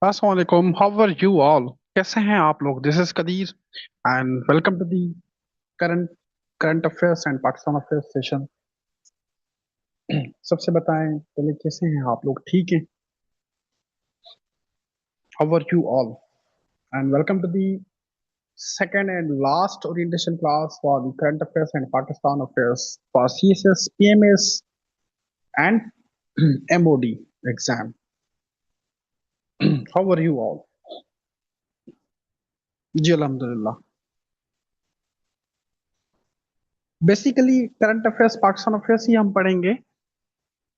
अस्सलाम how are you all. कैसे हैं आप लोग? This is Qadeer and welcome to the current current affairs and Pakistan affairs session. सबसे बताएं पहले, कैसे हैं आप लोग? ठीक हैं? How are you all and welcome to the second and last orientation class for the current affairs and Pakistan affairs for CSS, PMS and MOD exam. How are you all? जी अल्हम्दुलिल्लाह। Basically current affairs Pakistan affairs ही हम पढ़ेंगे,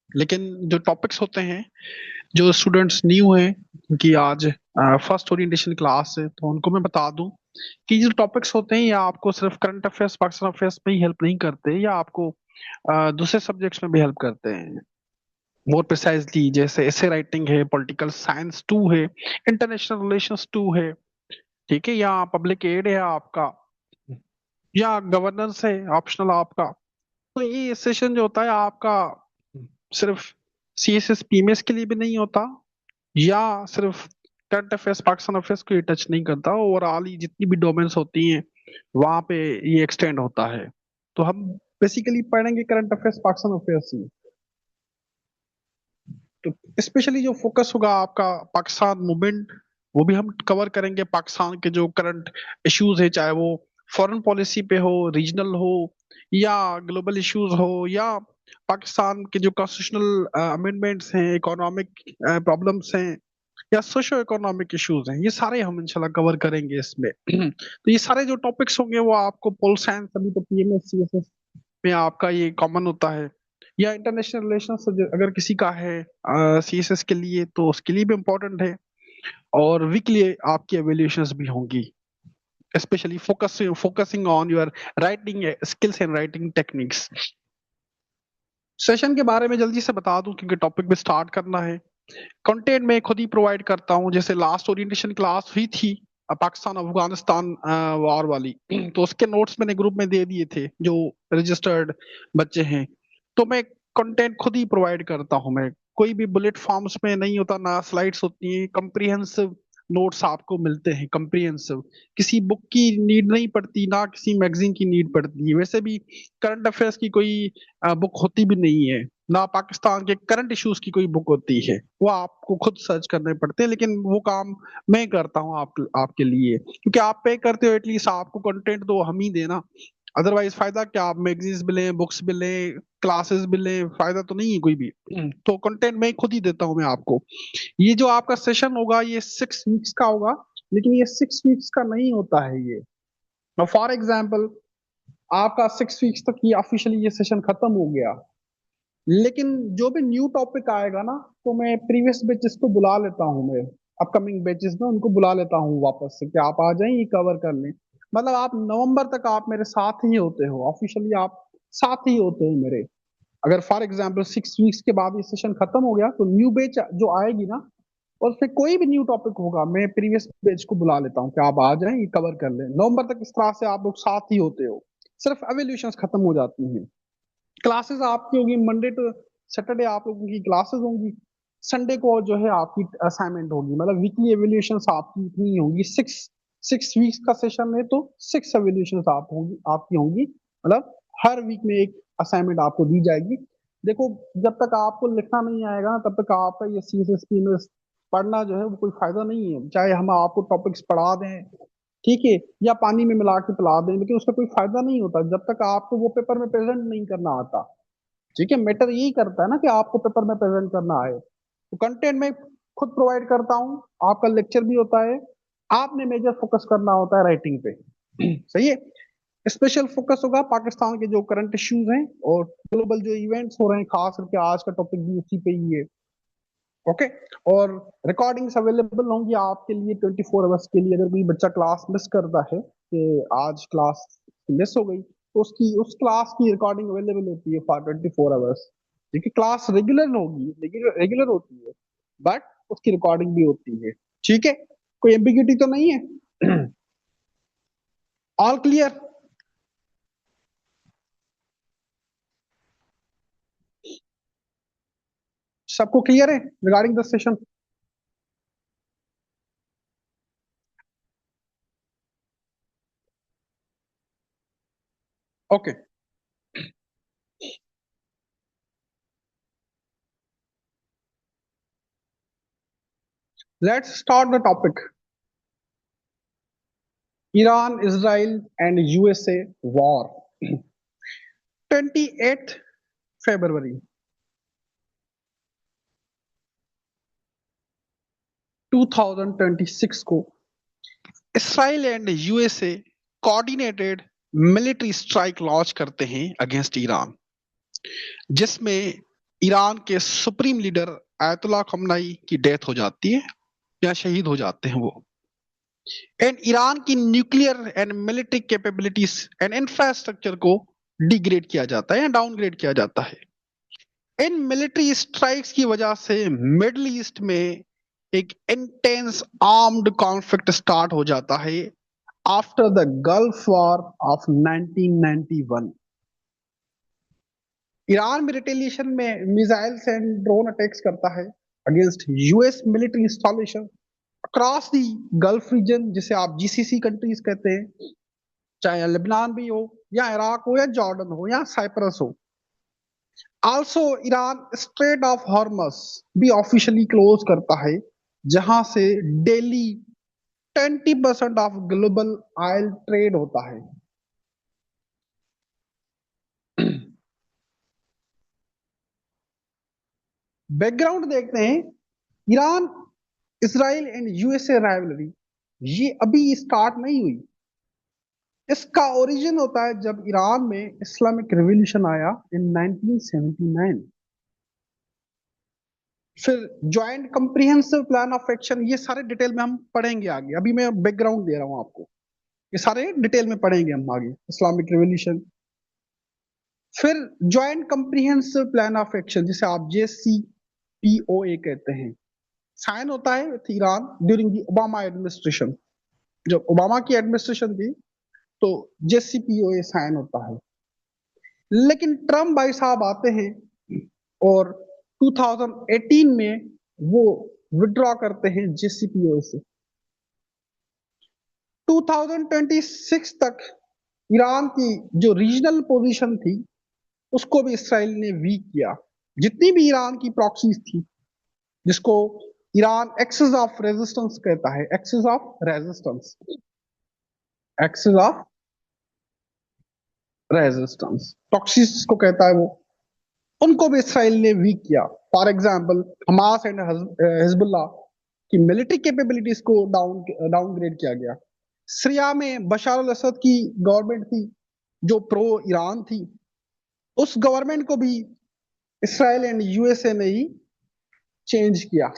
लेकिन जो topics होते हैं, जो स्टूडेंट्स न्यू हैं कि आज फर्स्ट ओरिएंटेशन क्लास है, तो उनको मैं बता दूं कि जो टॉपिक्स होते हैं या आपको सिर्फ करंट अफेयर्स पाकिस्तान अफेयर्स में ही हेल्प नहीं करते, या आपको दूसरे सब्जेक्ट्स में भी हेल्प करते हैं। मोर प्रिसाइजली जैसे एसे राइटिंग है, पॉलिटिकल साइंस 2 है, इंटरनेशनल रिलेशंस 2 है, ठीक है, या पब्लिक एड है आपका, या गवर्नेंस है ऑप्शनल आपका। तो ये सेशन जो होता है आपका सिर्फ सीएसएस पीएमएस के लिए भी नहीं होता, या सिर्फ करंट अफेयर्स पाकिस्तान अफेयर्स को ये टच नहीं करता, ओवरऑल ही जितनी भी डोमेन्स होती हैं वहां पे ये एक्सटेंड होता है। तो हम बेसिकली पढ़ेंगे करंट अफेयर्स पाकिस्तान अफेयर्स ही। तो स्पेशली जो फोकस होगा आपका पाकिस्तान मूवमेंट, वो भी हम कवर करेंगे। पाकिस्तान के जो करंट इश्यूज है, चाहे वो फॉरेन पॉलिसी पे हो, रीजनल हो, या ग्लोबल इश्यूज हो, या पाकिस्तान के जो कॉन्स्टिट्यूशनल अमेंडमेंट्स हैं, इकोनॉमिक प्रॉब्लम्स हैं, या सोशो इकोनॉमिक इश्यूज हैं, ये सारे हम इंशाल्लाह कवर करेंगे इसमें। तो ये सारे जो टॉपिक्स होंगे वो आपको पोल साइंस, अभी तो पीएमएस सीएसएस में आपका ये कॉमन होता है, या इंटरनेशनल रिलेशंस अगर किसी का है सीएसएस के लिए, तो उसके लिए भी इम्पोर्टेंट है। और वीकली आपकी एवेल्यूएशंस भी होंगी, specially focusing on your writing skills and writing techniques. Session के बारे में जल्दी से बता दूं क्योंकि टॉपिक भी स्टार्ट करना है। कंटेंट मैं खुद ही प्रोवाइड करता हूँ। जैसे लास्ट ओरिएंटेशन क्लास हुई थी पाकिस्तान अफगानिस्तान वॉर वाली, तो उसके नोट्स मैंने ग्रुप में दे दिए थे जो रजिस्टर्ड बच्चे हैं। तो मैं कंटेंट खुद ही प्रोवाइड करता हूँ। मैं कोई भी बुलेट फॉर्म्स में नहीं होता, ना स्लाइड्स होती हैं, कंप्रिहेंसिव नोट्स आपको मिलते हैं, कंप्रिहेंसिव। किसी बुक की नीड नहीं पड़ती, ना किसी मैगजीन की नीड पड़ती है। वैसे भी करंट अफेयर्स की कोई बुक होती भी नहीं है, ना पाकिस्तान के करंट इश्यूज की कोई बुक होती है। वो आपको खुद सर्च करने पड़ते हैं, लेकिन वो काम मैं करता हूँ आपके लिए, क्योंकि आप पे करते हो, एटलीस्ट आपको कंटेंट तो हम ही देना। अदरवाइज फायदा क्या? आप मैगजीन्स भी लें, बुक्स भी लें, क्लासेस भी लें, फायदा तो नहीं है कोई भी। तो कंटेंट मैं खुद ही देता हूँ मैं आपको। ये जो आपका सेशन होगा ये 6 वीक्स का होगा, लेकिन ये 6 वीक्स का नहीं होता है ये। फॉर एग्जाम्पल, आपका 6 वीक्स तक ये ऑफिशियली ये सेशन खत्म हो गया, लेकिन जो भी न्यू टॉपिक आएगा ना, तो मैं प्रीवियस बैचेस को बुला लेता हूँ। मैं अपकमिंग बैचेस में उनको बुला लेता हूँ वापस से कि आप आ जाएं, ये कवर कर लें। मतलब आप नवंबर तक आप मेरे साथ ही होते हो, ऑफिशियली आप साथ ही होते हो मेरे। अगर फॉर एग्जाम्पल 6 वीक्स के बाद ये सेशन खत्म हो गया, तो न्यू बैच जो आएगी ना, और फिर कोई भी न्यू टॉपिक होगा, मैं प्रीवियस बैच को बुला लेता हूँ कि आप आ जाएं, ये कवर कर लें। नवंबर तक इस तरह से आप लोग साथ ही होते हो, सिर्फ एवेल्यूशन खत्म हो जाती हैं। क्लासेस आपकी होगी मंडे टू सैटरडे, आप लोगों की क्लासेस होंगी। संडे को जो है आपकी असाइनमेंट होगी। मतलब वीकली एवेल्यूशन आपकी इतनी होंगी। सिक्स सिक्स वीक्स का सेशन है, तो 6 एवेल्यूशन आप होंगी, आपकी होंगी। मतलब हर वीक में एक असाइनमेंट आपको दी जाएगी। देखो, जब तक आपको लिखना नहीं आएगा ना, तब तक आपका ये सीएसएसपी में पढ़ना जो है वो कोई फायदा नहीं है। चाहे हम आपको टॉपिक्स पढ़ा दें, ठीक है, या पानी में मिला के पिला दें, लेकिन उसका कोई फायदा नहीं होता जब तक आपको वो पेपर में प्रेजेंट नहीं करना आता। ठीक है, मैटर यही करता है ना कि आपको पेपर में प्रेजेंट करना आए। तो कंटेंट मैं खुद प्रोवाइड करता हूँ, आपका लेक्चर भी होता है। आपने मेजर फोकस करना होता है राइटिंग पे। सही है। स्पेशल फोकस होगा पाकिस्तान के जो करंट इश्यूज हैं और ग्लोबल जो इवेंट्स हो रहे हैं, खास करके आज का टॉपिक भी उसी पे ही है। ओके। और रिकॉर्डिंग्स अवेलेबल होंगी आपके लिए 24 आवर्स के लिए। अगर कोई बच्चा क्लास मिस करता है कि आज क्लास मिस हो गई, तो उसकी उस क्लास की रिकॉर्डिंग अवेलेबल होती है फॉर 24 आवर्स। देखिए, क्लास रेगुलर होगी, रेगुलर होती है, बट उसकी रिकॉर्डिंग भी होती है। ठीक है, कोई एम्बिग्यूटी तो नहीं है? All clear? सबको क्लियर है regarding the session? Okay, let's start the topic. Iran, Israel and USA war. 28 फरवरी 2026 को Israel and USA coordinated military strike launch करते हैं अगेंस्ट ईरान, जिसमें ईरान के सुप्रीम लीडर आयतुल्ला खमनाई की डेथ हो जाती है या शहीद हो जाते हैं वो। एंड ईरान की nuclear and military capabilities and infrastructure को डिग्रेड किया जाता है या डाउनग्रेड किया जाता है। इन मिलिट्री स्ट्राइक्स की वजह से मिडल ईस्ट में एक इंटेंस आर्म्ड कॉन्फ्लिक्ट स्टार्ट हो जाता है after the Gulf War of 1991। Iran में रिटेलिएशन में मिसाइल्स एंड ड्रोन अटैक्स करता है against US military installation across the Gulf region, जिसे आप जीसीसी कंट्रीज कहते हैं, चाहे लेबनान भी हो या इराक हो या जॉर्डन हो या साइप्रस हो। आल्सो ईरान स्ट्रेट ऑफ हॉर्मस भी ऑफिशियली क्लोज करता है, जहां से daily 20% of global oil trade होता है। बैकग्राउंड देखते हैं। Iran, Israel and USA rivalry ये अभी स्टार्ट नहीं हुई। इसका ओरिजिन होता है जब ईरान में इस्लामिक रिवॉल्यूशन आया इन 1979। फिर joint comprehensive plan of action, ये सारे डिटेल में हम पढ़ेंगे आगे। अभी मैं बैकग्राउंड दे रहा हूं आपको, ये सारे डिटेल में पढ़ेंगे हम आगे। इस्लामिक रिवॉल्यूशन, फिर joint comprehensive plan of action जिसे आप JCPOA कहते हैं, साइन होता है with Iran during the Obama administration. जब ओबामा की एडमिनिस्ट्रेशन थी तो JCPOA साइन होता है। लेकिन ट्रम्प भाई साहब आते हैं और 2018 में वो विड्रॉ करते हैं JCPOA से। 2026 तक ईरान की जो रीजनल पोजीशन थी उसको भी इसराइल ने वीक किया। जितनी भी ईरान की प्रॉक्सीज थी, जिसको ईरान एक्सेस ऑफ रेजिस्टेंस कहता है, access of resistance, axis of resistance proxies को कहता है वो, उनको भी इसराइल ने वीक किया। For example Hamas and Hezbollah की मिलिट्री कैपेबिलिटीज को डाउनग्रेड किया गया। सीरिया में बशार अल असद की गवर्नमेंट थी जो प्रो ईरान थी, उस गवर्नमेंट को भी इसराइल एंड यूएसए ने ही चेंज किया।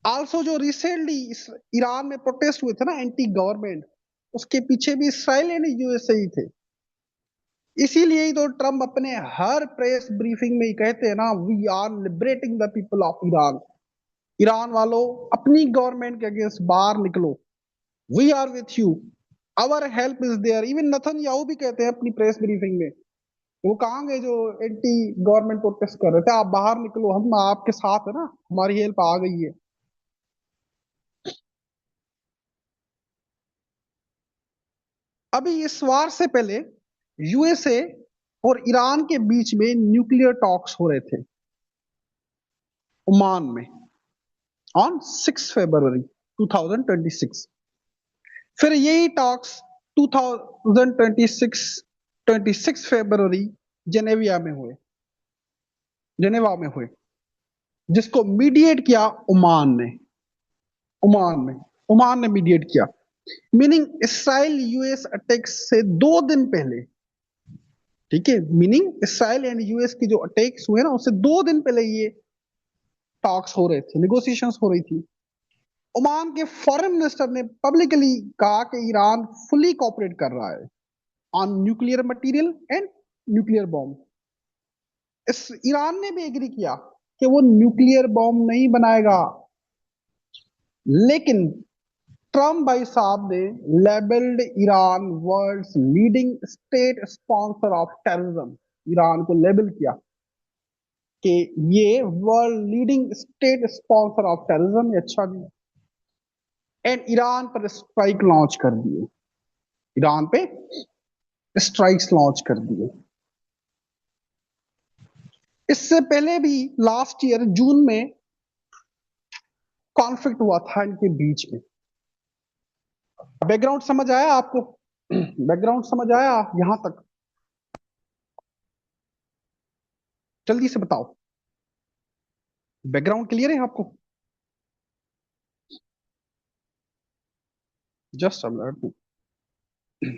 आल्सो जो रिसेंटली ईरान में प्रोटेस्ट हुए थे ना एंटी गवर्नमेंट, उसके पीछे भी इसराइल एंड यूएसए ही थे। इसीलिए ही तो ट्रम्प अपने हर प्रेस ब्रीफिंग में ही कहते हैं ना, we are liberating the people of Iran. Iran वालों, अपनी गवर्नमेंट के अगेंस्ट बाहर निकलो, we are with you, our help is there. Even Netanyahu भी कहते हैं अपनी प्रेस ब्रीफिंग में, वो कहाँ गए जो एंटी गवर्नमेंट प्रोटेस्ट कर रहे थे, आप बाहर निकलो, हम आपके साथ है ना, हमारी हेल्प आ गई है। अभी इस वार से पहले यूएसए और ईरान के बीच में न्यूक्लियर टॉक्स हो रहे थे ओमान में ऑन 6 फरवरी 2026। फिर यही टॉक्स 2026 26 फरवरी जेनेवा में हुए, जिसको मीडिएट किया ओमान ने। ओमान में ओमान ने मीडिएट किया, मीनिंग इसराइल यूएस अटैक से 2 दिन पहले, ठीक है, मीनिंग इसराइल एंड यूएस की जो अटैक्स हुए ना उससे 2 दिन पहले ये टॉक्स हो रहे थे, नेगोशिएशंस हो रही थी। ओमान के फॉरेन मिनिस्टर ने पब्लिकली कहा कि ईरान फुली कोऑपरेट कर रहा है on nuclear material and nuclear bomb. इस ईरान ने भी एग्री किया कि वो न्यूक्लियर बॉम्ब नहीं बनाएगा, लेकिन ट्रम्प भाई साहब ने labelled Iran world's leading state sponsor of terrorism. Iran को लेबल किया कि ये world leading state sponsor of terrorism, ये अच्छा नहीं। एंड ईरान पर स्ट्राइक लॉन्च कर दिए, ईरान पे स्ट्राइक्स लॉन्च कर दिए। इससे पहले भी लास्ट ईयर जून में कॉन्फ्लिक्ट हुआ था इनके बीच में। बैकग्राउंड समझ आया आपको? बैकग्राउंड समझ आया यहां तक? जल्दी से बताओ, बैकग्राउंड क्लियर है आपको? Just a minute.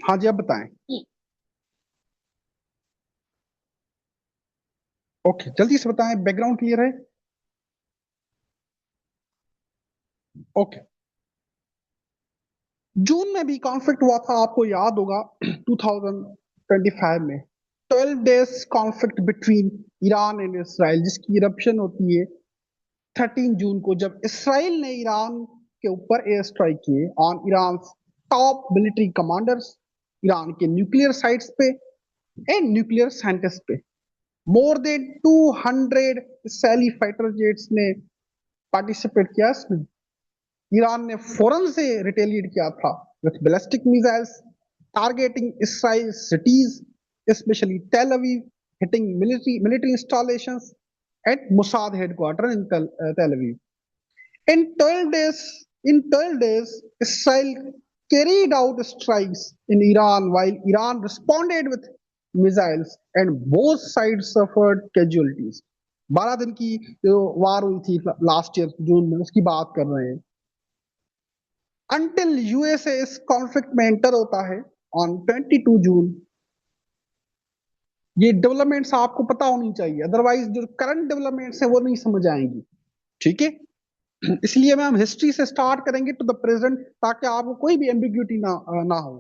हाँ जी, आप बताएं। ओके, जल्दी से बताएं, बैकग्राउंड क्लियर है? ओके। जून में भी कॉन्फ्लिक्ट हुआ था, आपको याद होगा, 2025 में 12 days conflict between Iran and Israel, जिसकी इरप्शन होती है 13 जून को, जब इसराइल ने ईरान के ऊपर एयर स्ट्राइक किए on Iran top military commanders, Iran के न्यूक्लियर साइट्स पे एंड न्यूक्लियर साइंटिस्ट पे। More than 200 Israeli fighter jets ने पार्टिसिपेट किया इसमें। ईरान ने फौरन से रिटेलिएट किया था with ballistic missiles targeting Israel cities, specially Tel Aviv, hitting military installations at Mossad headquarters in Tel Aviv. In 12 days, in 12 days, Israel carried out strikes in Iran while Iran responded with missiles and both sides suffered casualties. 12 दिन की जो वार हुई थी last year जून में, उसकी बात कर रहे हैं। अंटिल यूएसए इस कॉन्फ्लिक्ट में एंटर होता है ऑन 22 जून। ये डेवलपमेंट्स आपको पता होनी चाहिए, अदरवाइज जो करंट डेवलपमेंट्स है वो नहीं समझ आएंगी। ठीक है, इसलिए मैं हम हिस्ट्री से स्टार्ट करेंगे टू द प्रेजेंट, ताकि आपको कोई भी एम्बिग्यूटी ना हो।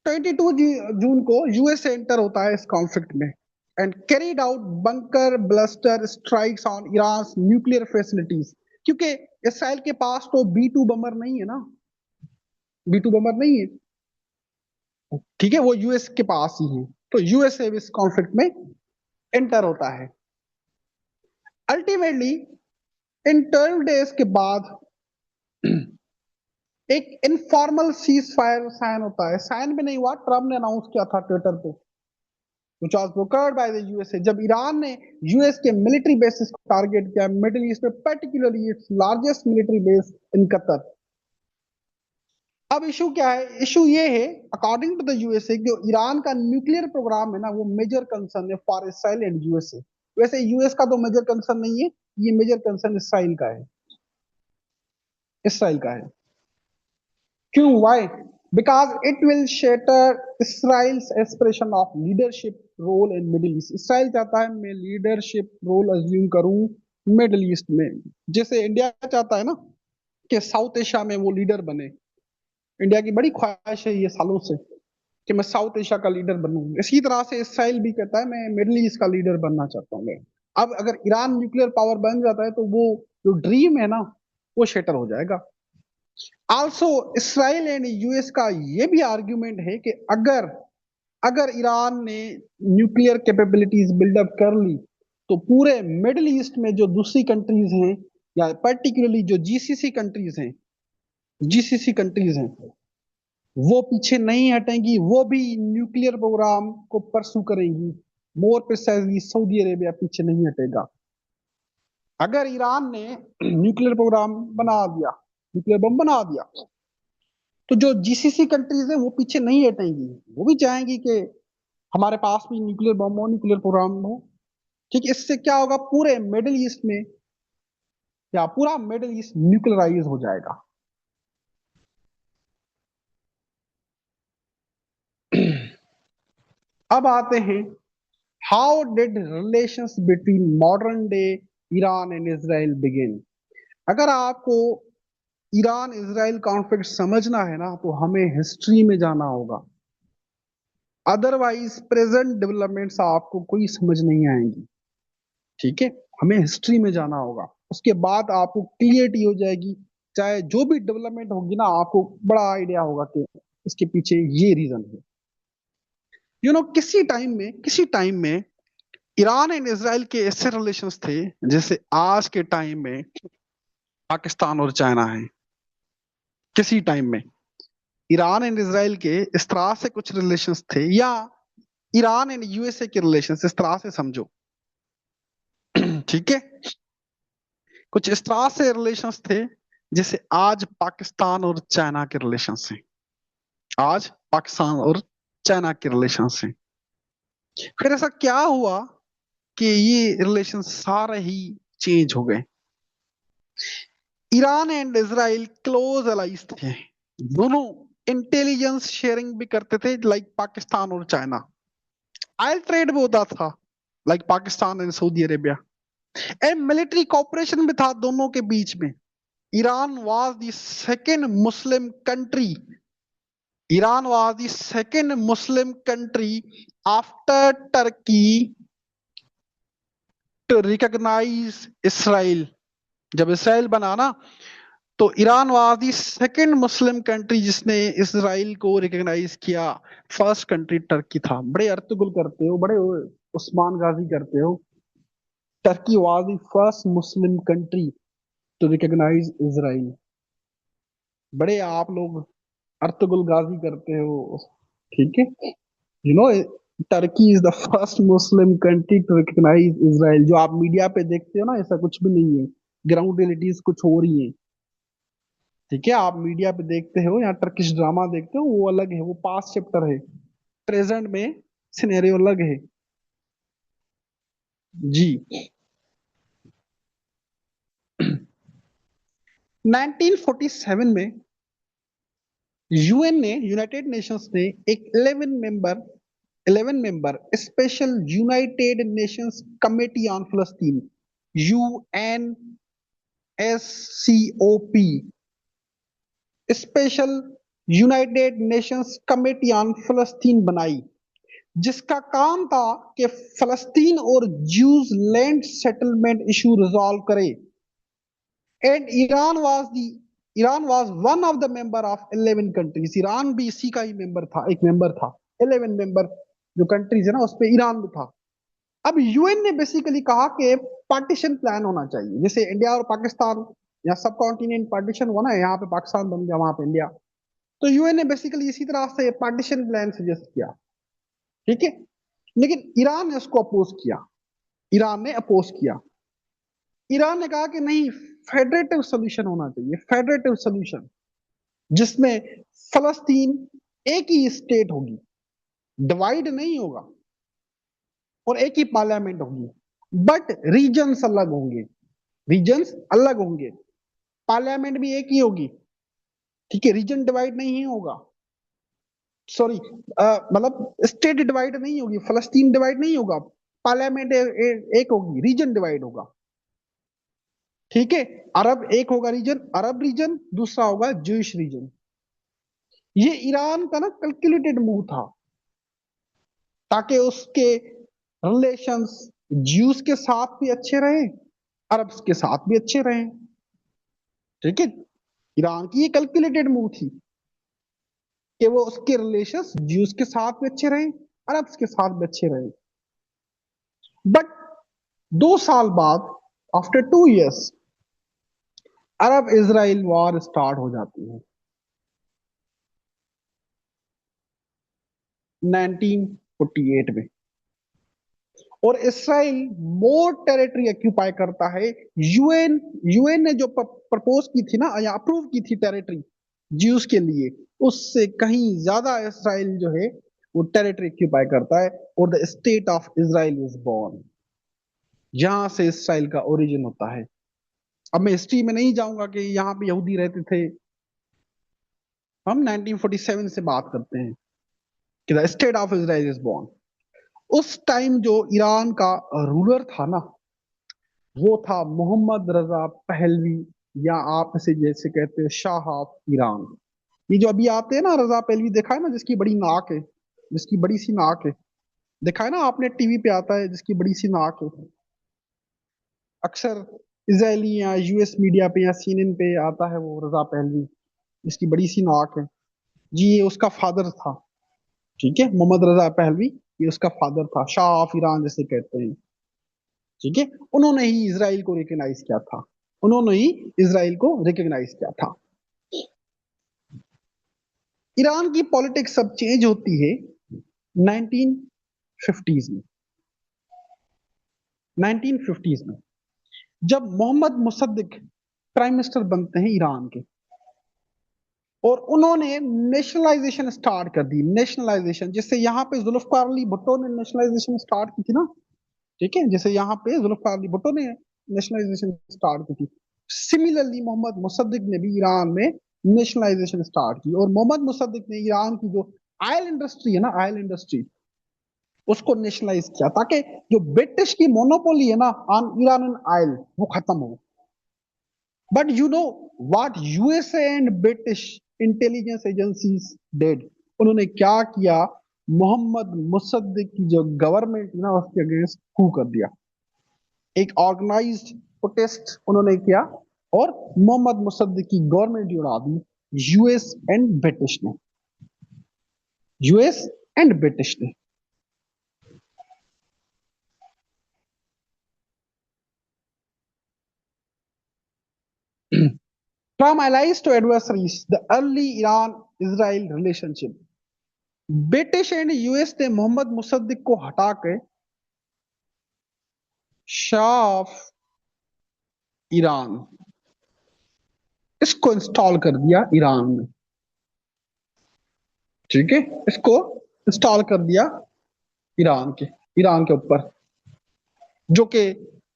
22 जून को यूएसए एंटर होता है इस कॉन्फ्लिक्ट में and carried out bunker bluster strikes on Iran nuclear facilities, क्योंकि इसराइल के पास तो B2 बमर नहीं है ना, B2 बमर नहीं है। ठीक है, वो यूएस के पास ही है, तो यूएसए इस कॉन्फ्लिक्ट में एंटर होता है। अल्टीमेटली इन 12 डेज के बाद एक इनफॉर्मल सीज फायर साइन होता है। साइन भी नहीं हुआ, ट्रम्प ने अनाउंस किया था ट्विटर पे, which was brokered by the USA, जब ईरान ने यूएस के मिलिट्री बेसिस को टारगेट किया मिडिल ईस्ट में, particularly its largest military base in Qatar. अब इशू क्या है? इशू ये है, अकॉर्डिंग टू द यूएसए, जो ईरान का न्यूक्लियर प्रोग्राम है ना, वो मेजर कंसर्न है फॉर इसराइल एंड यूएसए। वैसे यूएस का तो मेजर कंसर्न नहीं है, ये मेजर कंसर्न इसराइल का है, इसराइल का है। क्यों? Why? Because it will shatter Israel's aspiration of leadership role in Middle East. Israel चाहता है मैं लीडरशिप रोल अज्यूम करूं मिडिल ईस्ट में, जैसे इंडिया चाहता है ना कि साउथ एशिया में वो लीडर बने। इंडिया की बड़ी ख्वाहिश है ये सालों से कि मैं साउथ एशिया का लीडर बनूं। इसी तरह से इसराइल भी कहता है मैं मिडिल ईस्ट का लीडर बनना चाहता हूँ मैं। अब अगर ईरान न्यूक्लियर पावर बन जाता है तो वो जो ड्रीम है ना, वो शेटर हो जाएगा। आल्सो इसराइल एंड यूएस का ये भी आर्ग्यूमेंट है कि अगर अगर ईरान ने न्यूक्लियर कैपेबिलिटीज बिल्डअप कर ली, तो पूरे मिडिल ईस्ट में जो दूसरी कंट्रीज हैं, या पर्टिकुलरली जो जीसीसी कंट्रीज हैं, वो पीछे नहीं हटेंगी, वो भी न्यूक्लियर प्रोग्राम को परसू करेंगी। मोर प्रिसाइजली सऊदी अरेबिया पीछे नहीं हटेगा। अगर ईरान ने न्यूक्लियर प्रोग्राम बना दिया, न्यूक्लियर बम बना दिया, तो जो जीसीसी कंट्रीज है वो पीछे नहीं हटेंगी, वो भी चाहेंगी कि हमारे पास भी न्यूक्लियर बम हो, न्यूक्लियर प्रोग्राम हो। ठीक है, इससे क्या होगा, पूरे मिडिल ईस्ट में, या पूरा मिडिल ईस्ट न्यूक्लियराइज हो जाएगा। अब आते हैं, how did relations between modern day Iran and Israel begin. अगर आपको ईरान इसराइल कॉन्फ्लिक्ट समझना है ना, तो हमें हिस्ट्री में जाना होगा, अदरवाइज प्रेजेंट डेवलपमेंट्स आपको कोई समझ नहीं आएंगी। ठीक है, हमें हिस्ट्री में जाना होगा, उसके बाद आपको क्लियरिटी हो जाएगी। चाहे जो भी डेवलपमेंट होगी ना, आपको बड़ा आइडिया होगा कि इसके पीछे ये रीजन है। किसी टाइम में ईरान एंड इसराइल के ऐसे रिलेशंस थे जैसे आज के टाइम में पाकिस्तान और चाइना है। किसी टाइम में ईरान एंड इसराइल के इस तरह से कुछ रिलेशंस थे, या ईरान एंड यूएसए के रिलेशंस, इस तरह से समझो। ठीक है, कुछ इस तरह से रिलेशंस थे जैसे आज पाकिस्तान और चाइना के रिलेशंस हैं। आज पाकिस्तान और चाइना के रिलेशंस हैं। फिर ऐसा क्या हुआ कि ये रिलेशन सारे ही चेंज हो गए। Iran and Israel close allies थे, दोनों इंटेलिजेंस शेयरिंग भी करते थे लाइक पाकिस्तान और चाइना। ऑयल ट्रेड भी होता था like Pakistan and Saudi Arabia, and military cooperation भी था दोनों के बीच में। Iran was the second Muslim country, Iran was the second Muslim country after Turkey to recognise Israel. जब इसराइल बना ना, तो Iran was the second Muslim country जिसने इसराइल को रिकॉग्नाइज किया। फर्स्ट कंट्री टर्की था। बड़े अर्तुगुल करते हो, बड़े उस्मान गाजी करते हो। Turkey was the first Muslim country to recognise Israel. बड़े आप लोग अर्तुगुल गाजी करते हो। ठीक है, you know, Turkey is the first Muslim country to recognise Israel. जो आप मीडिया पे देखते हो ना, ऐसा कुछ भी नहीं है। ग्राउंड रियलिटीज कुछ हो रही है। ठीक है, आप मीडिया पे देखते हो या टर्किश ड्रामा देखते हो, वो अलग है, वो पास्ट चैप्टर है। प्रेजेंट में सिनेरियो अलग है। जी। 1947 में यूएन ने, यूनाइटेड नेशंस ने एक 11 member special united nations committee on फलस्तीन, UNSCOP, special united nations committee on फलस्तीन बनाई, जिसका काम था कि फलस्तीन और Jews land settlement issue resolve करे। And Iran was one of the member of 11 countries. Iran भी इसी का ही मेंबर था, एक मेंबर था। 11 मेंबर जो कंट्रीज है ना, उस पे ईरान भी था। अब यूएन ने बेसिकली कहा कि पार्टीशन प्लान होना चाहिए, जैसे इंडिया और पाकिस्तान या सब कॉन्टिनेंट पार्टीशन हुआ ना, यहाँ पे पाकिस्तान बन गया, वहां पे इंडिया। तो यूएन ने बेसिकली इसी तरह से पार्टीशन प्लान सजेस्ट किया। ठीक है, लेकिन ईरान ने उसको अपोज किया। ईरान ने अपोज किया। ईरान ने कहा कि नहीं, फेडरेटिव सोल्यूशन होना चाहिए, फेडरेटिव सोल्यूशन, जिसमें फलस्तीन एक ही स्टेट होगी, डिवाइड नहीं होगा, और एक ही पार्लियामेंट होगी, बट रीजन्स अलग होंगे। रीजन्स अलग होंगे, पार्लियामेंट भी एक ही होगी। ठीक है, रीजन डिवाइड नहीं होगा, सॉरी, मतलब स्टेट डिवाइड नहीं होगी, फलस्तीन डिवाइड नहीं होगा, पार्लियामेंट एक होगी, रीजन डिवाइड होगा। ठीक है, अरब एक होगा रीजन, अरब रीजन, दूसरा होगा ज्यूइश रीजन। ये ईरान का ना कैलकुलेटेड मूव था, ताकि उसके रिलेशंस ज्यूस के साथ भी अच्छे रहे, अरब्स के साथ भी अच्छे रहे। ठीक है, ईरान की ये कैलकुलेटेड मूव थी कि वो उसके रिलेशंस ज्यूस के साथ भी अच्छे रहे, अरब्स के साथ भी अच्छे रहे। बट 2 साल बाद, आफ्टर 2 इयर्स, अरब इजराइल वॉर स्टार्ट हो जाती है 1948 में। और इसराइल मोर टेरिटरी ऑक्यूपाई करता है। यूएन यूएन ने जो प्रपोज की थी ना, या अप्रूव की थी टेरिटरी ज्यूस के लिए, उससे कहीं ज्यादा इसराइल जो है वो टेरिटरी ऑक्यूपाई करता है। और the state of Israel is born, जहां से इसराइल का ओरिजिन होता है। अब मैं हिस्ट्री में नहीं जाऊंगा कि यहाँ पे यहूदी रहते थे, हम 1947 से बात करते हैं कि the state of Israel is born. उस टाइम जो ईरान का रूलर था ना, वो था मोहम्मद रजा पहलवी, या आप इसे जैसे कहते हैं शाह ऑफ ईरान। ये जो अभी आते हैं ना रजा पहलवी, देखा है ना, जिसकी बड़ी नाक है, जिसकी बड़ी सी नाक है, देखा है ना आपने, टीवी पे आता है जिसकी बड़ी सी नाक है। अक्सर इजरायली या यूएस मीडिया पे या सीएनएन पे आता है वो रजा पहलवी, जिसकी बड़ी सी नाक है। जी, ये उसका फादर था। ठीक है, मोहम्मद रजा पहलवी, ये उसका फादर था, शाह ऑफ ईरान जिसे कहते हैं। ठीक है, उन्होंने ही इसराइल को रिकॉग्नाइज किया था, उन्होंने ही इसराइल को रिकॉग्नाइज किया था। ईरान की पॉलिटिक्स सब चेंज होती है 1950s में। 1950s में जब मोहम्मद मुसद्दिक प्राइम मिनिस्टर बनते हैं ईरान के, और उन्होंने नेशनलाइजेशन स्टार्ट कर दी। नेशनलाइजेशन, जिससे यहाँ पे जुल्फकार अली भुट्टो ने नेशनलाइजेशन स्टार्ट की थी ना, ठीक है, जैसे यहाँ पे जुल्फकार अली भुट्टो ने नेशनलाइजेशन स्टार्ट की थी, सिमिलरली मोहम्मद मुसद्दिक ने भी ईरान में नेशनलाइजेशन स्टार्ट की। और मोहम्मद मुसद्दिक ने ईरान की जो ऑयल इंडस्ट्री है ना, ऑयल इंडस्ट्री, उसको नेशनलाइज किया, ताकि जो ब्रिटिश की मोनोपोली है ना ऑन ईरान ऑयल, वो खत्म हो। But you know what USA and British intelligence agencies did, उन्होंने क्या किया, मोहम्मद मुसद्दिक की जो गवर्नमेंट ना उसके अगेंस्ट कू कर दिया। एक ऑर्गेनाइज्ड प्रोटेस्ट उन्होंने किया और मोहम्मद मुसद्दिक की गवर्नमेंट उड़ा दी यूएस एंड ब्रिटिश ने। यूएस एंड ब्रिटिश ने। From allies to adversaries, the early Iran-Israel relationship, British and US ने मोहम्मद मुसद्दिक को हटा के शाह ऑफ ईरान, इसको इंस्टॉल कर दिया ईरान में। ठीक है, इसको इंस्टॉल कर दिया ईरान के ऊपर, जो कि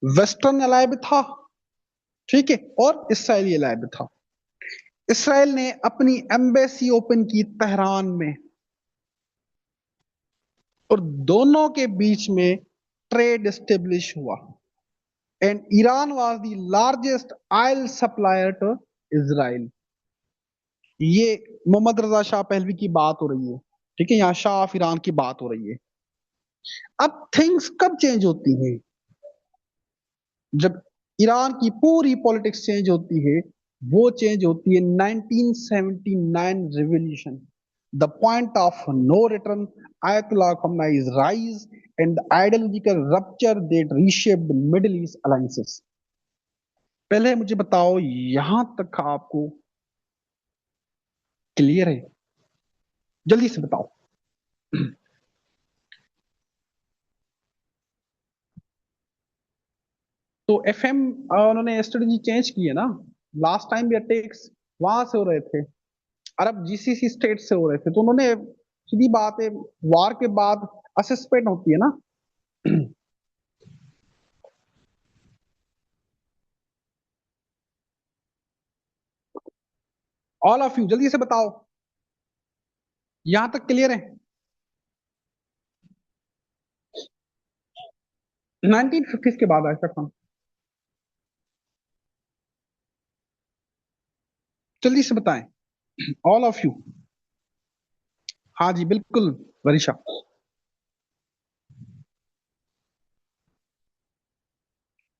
वेस्टर्न अलाय भी था, ठीक है, और इसराइली अलाय भी था। इसराइल ने अपनी एम्बेसी ओपन की तेहरान में, और दोनों के बीच में ट्रेड एस्टेब्लिश हुआ। And Iran was the largest oil supplier to Israel. ये मोहम्मद रजा शाह पहलवी की बात हो रही है, ठीक है, यहाँ शाह ऑफ ईरान की बात हो रही है। अब थिंग्स कब चेंज होती हैं? जब ईरान की पूरी पॉलिटिक्स चेंज होती है, वो चेंज होती है 1979 revolution, the point of no return, Ayatollah Khamenei's rise and the ideological rupture that reshaped Middle East alliances। पहले मुझे बताओ, यहां तक आपको क्लियर है? जल्दी से बताओ। तो एफएम उन्होंने स्ट्रेटजी चेंज की है ना। लास्ट टाइम भी अटैक्स वहां से हो रहे थे, अरब जीसीसी स्टेट से हो रहे थे, तो उन्होंने, सीधी बात है, वार के बाद असेसमेंट होती है ना। ऑल ऑफ यू जल्दी से बताओ, यहां तक क्लियर है? 1950 के बाद ऐसा कौन, जल्दी से बताएं, ऑल ऑफ यू। हाँ जी बिल्कुल, वरिशा,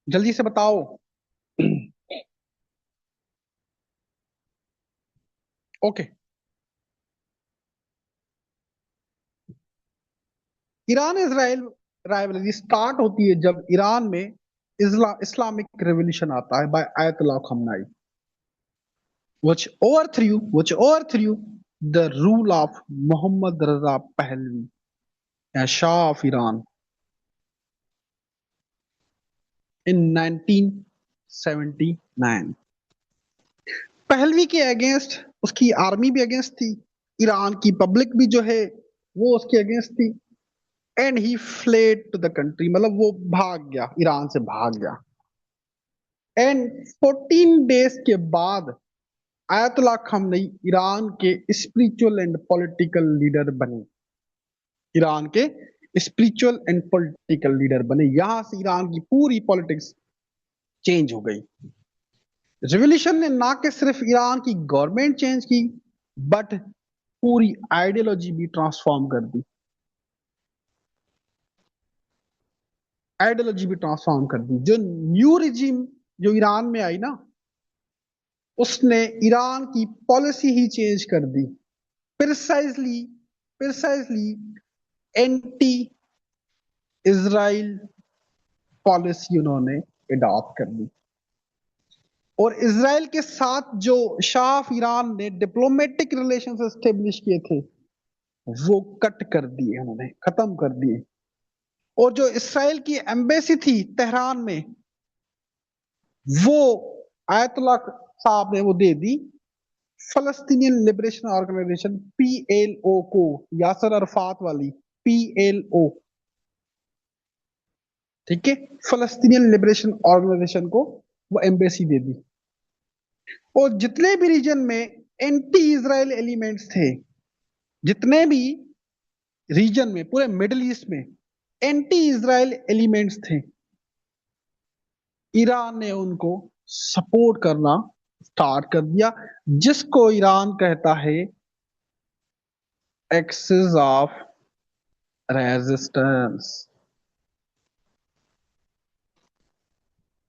जल्दी से बताओ। Okay, Iran Israel rivalry start होती है जब ईरान में इस्लामिक रेवोल्यूशन आता है by Ayatollah Khamenei, which overthrew the rule of Muhammad Raza Pahlavi as Shah of Iran in 1979। Pahlavi के अगेंस्ट उसकी आर्मी भी अगेंस्ट थी, ईरान की पब्लिक भी जो है वो उसके अगेंस्ट थी। And he fled to the country, मतलब वो भाग गया, ईरान से भाग गया। एंड 14 डेज के बाद आयतुल्लाह खamenei ईरान के स्पिरिचुअल एंड पॉलिटिकल लीडर बने। ईरान के स्पिरिचुअल एंड पॉलिटिकल लीडर बने, यहां से ईरान की पूरी पॉलिटिक्स चेंज हो गई। रिवॉल्यूशन ने ना कि सिर्फ ईरान की गवर्नमेंट चेंज की, बट पूरी आइडियोलॉजी भी ट्रांसफॉर्म कर दी। आइडियोलॉजी भी ट्रांसफॉर्म कर दी। जो न्यू रिजीम जो ईरान में आई ना, उसने ईरान की पॉलिसी ही चेंज कर दी। Precisely precisely anti Israel policy उन्होंने अडॉप्ट कर दी। और इसराइल के साथ जो शाह ऑफ ईरान ने डिप्लोमेटिक रिलेशंस एस्टेब्लिश किए थे वो कट कर दिए, उन्होंने खत्म कर दिए। और जो इसराइल की एम्बेसी थी तेहरान में, वो आयतुल्ला साहब ने वो दे दी फलस्तीनियन लिबरेशन ऑर्गेनाइजेशन पीएलओ को, यासर अरफात वाली पीएलओ, ठीक है, फलस्तीनियन लिबरेशन ऑर्गेनाइजेशन को वो एम्बेसी दे दी। और जितने भी रीजन में एंटी इजराइल एलिमेंट्स थे, जितने भी रीजन में, पूरे मिडिल ईस्ट में एंटी इजराइल एलिमेंट्स थे, ईरान ने उनको सपोर्ट करना स्टार्ट कर दिया, जिसको ईरान कहता है एक्सिस ऑफ रेजिस्टेंस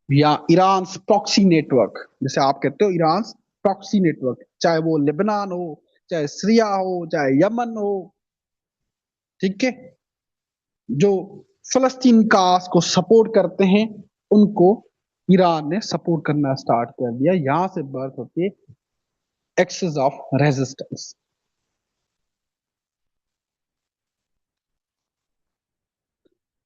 या ईरान प्रॉक्सी नेटवर्क, जैसे आप कहते हो ईरान प्रॉक्सी नेटवर्क, चाहे वो लेबनान हो, चाहे सीरिया हो, चाहे यमन हो, ठीक है, जो फलस्तीन कास को सपोर्ट करते हैं उनको ईरान ने सपोर्ट करना स्टार्ट कर दिया। यहां से बर्थ होती है access of resistance.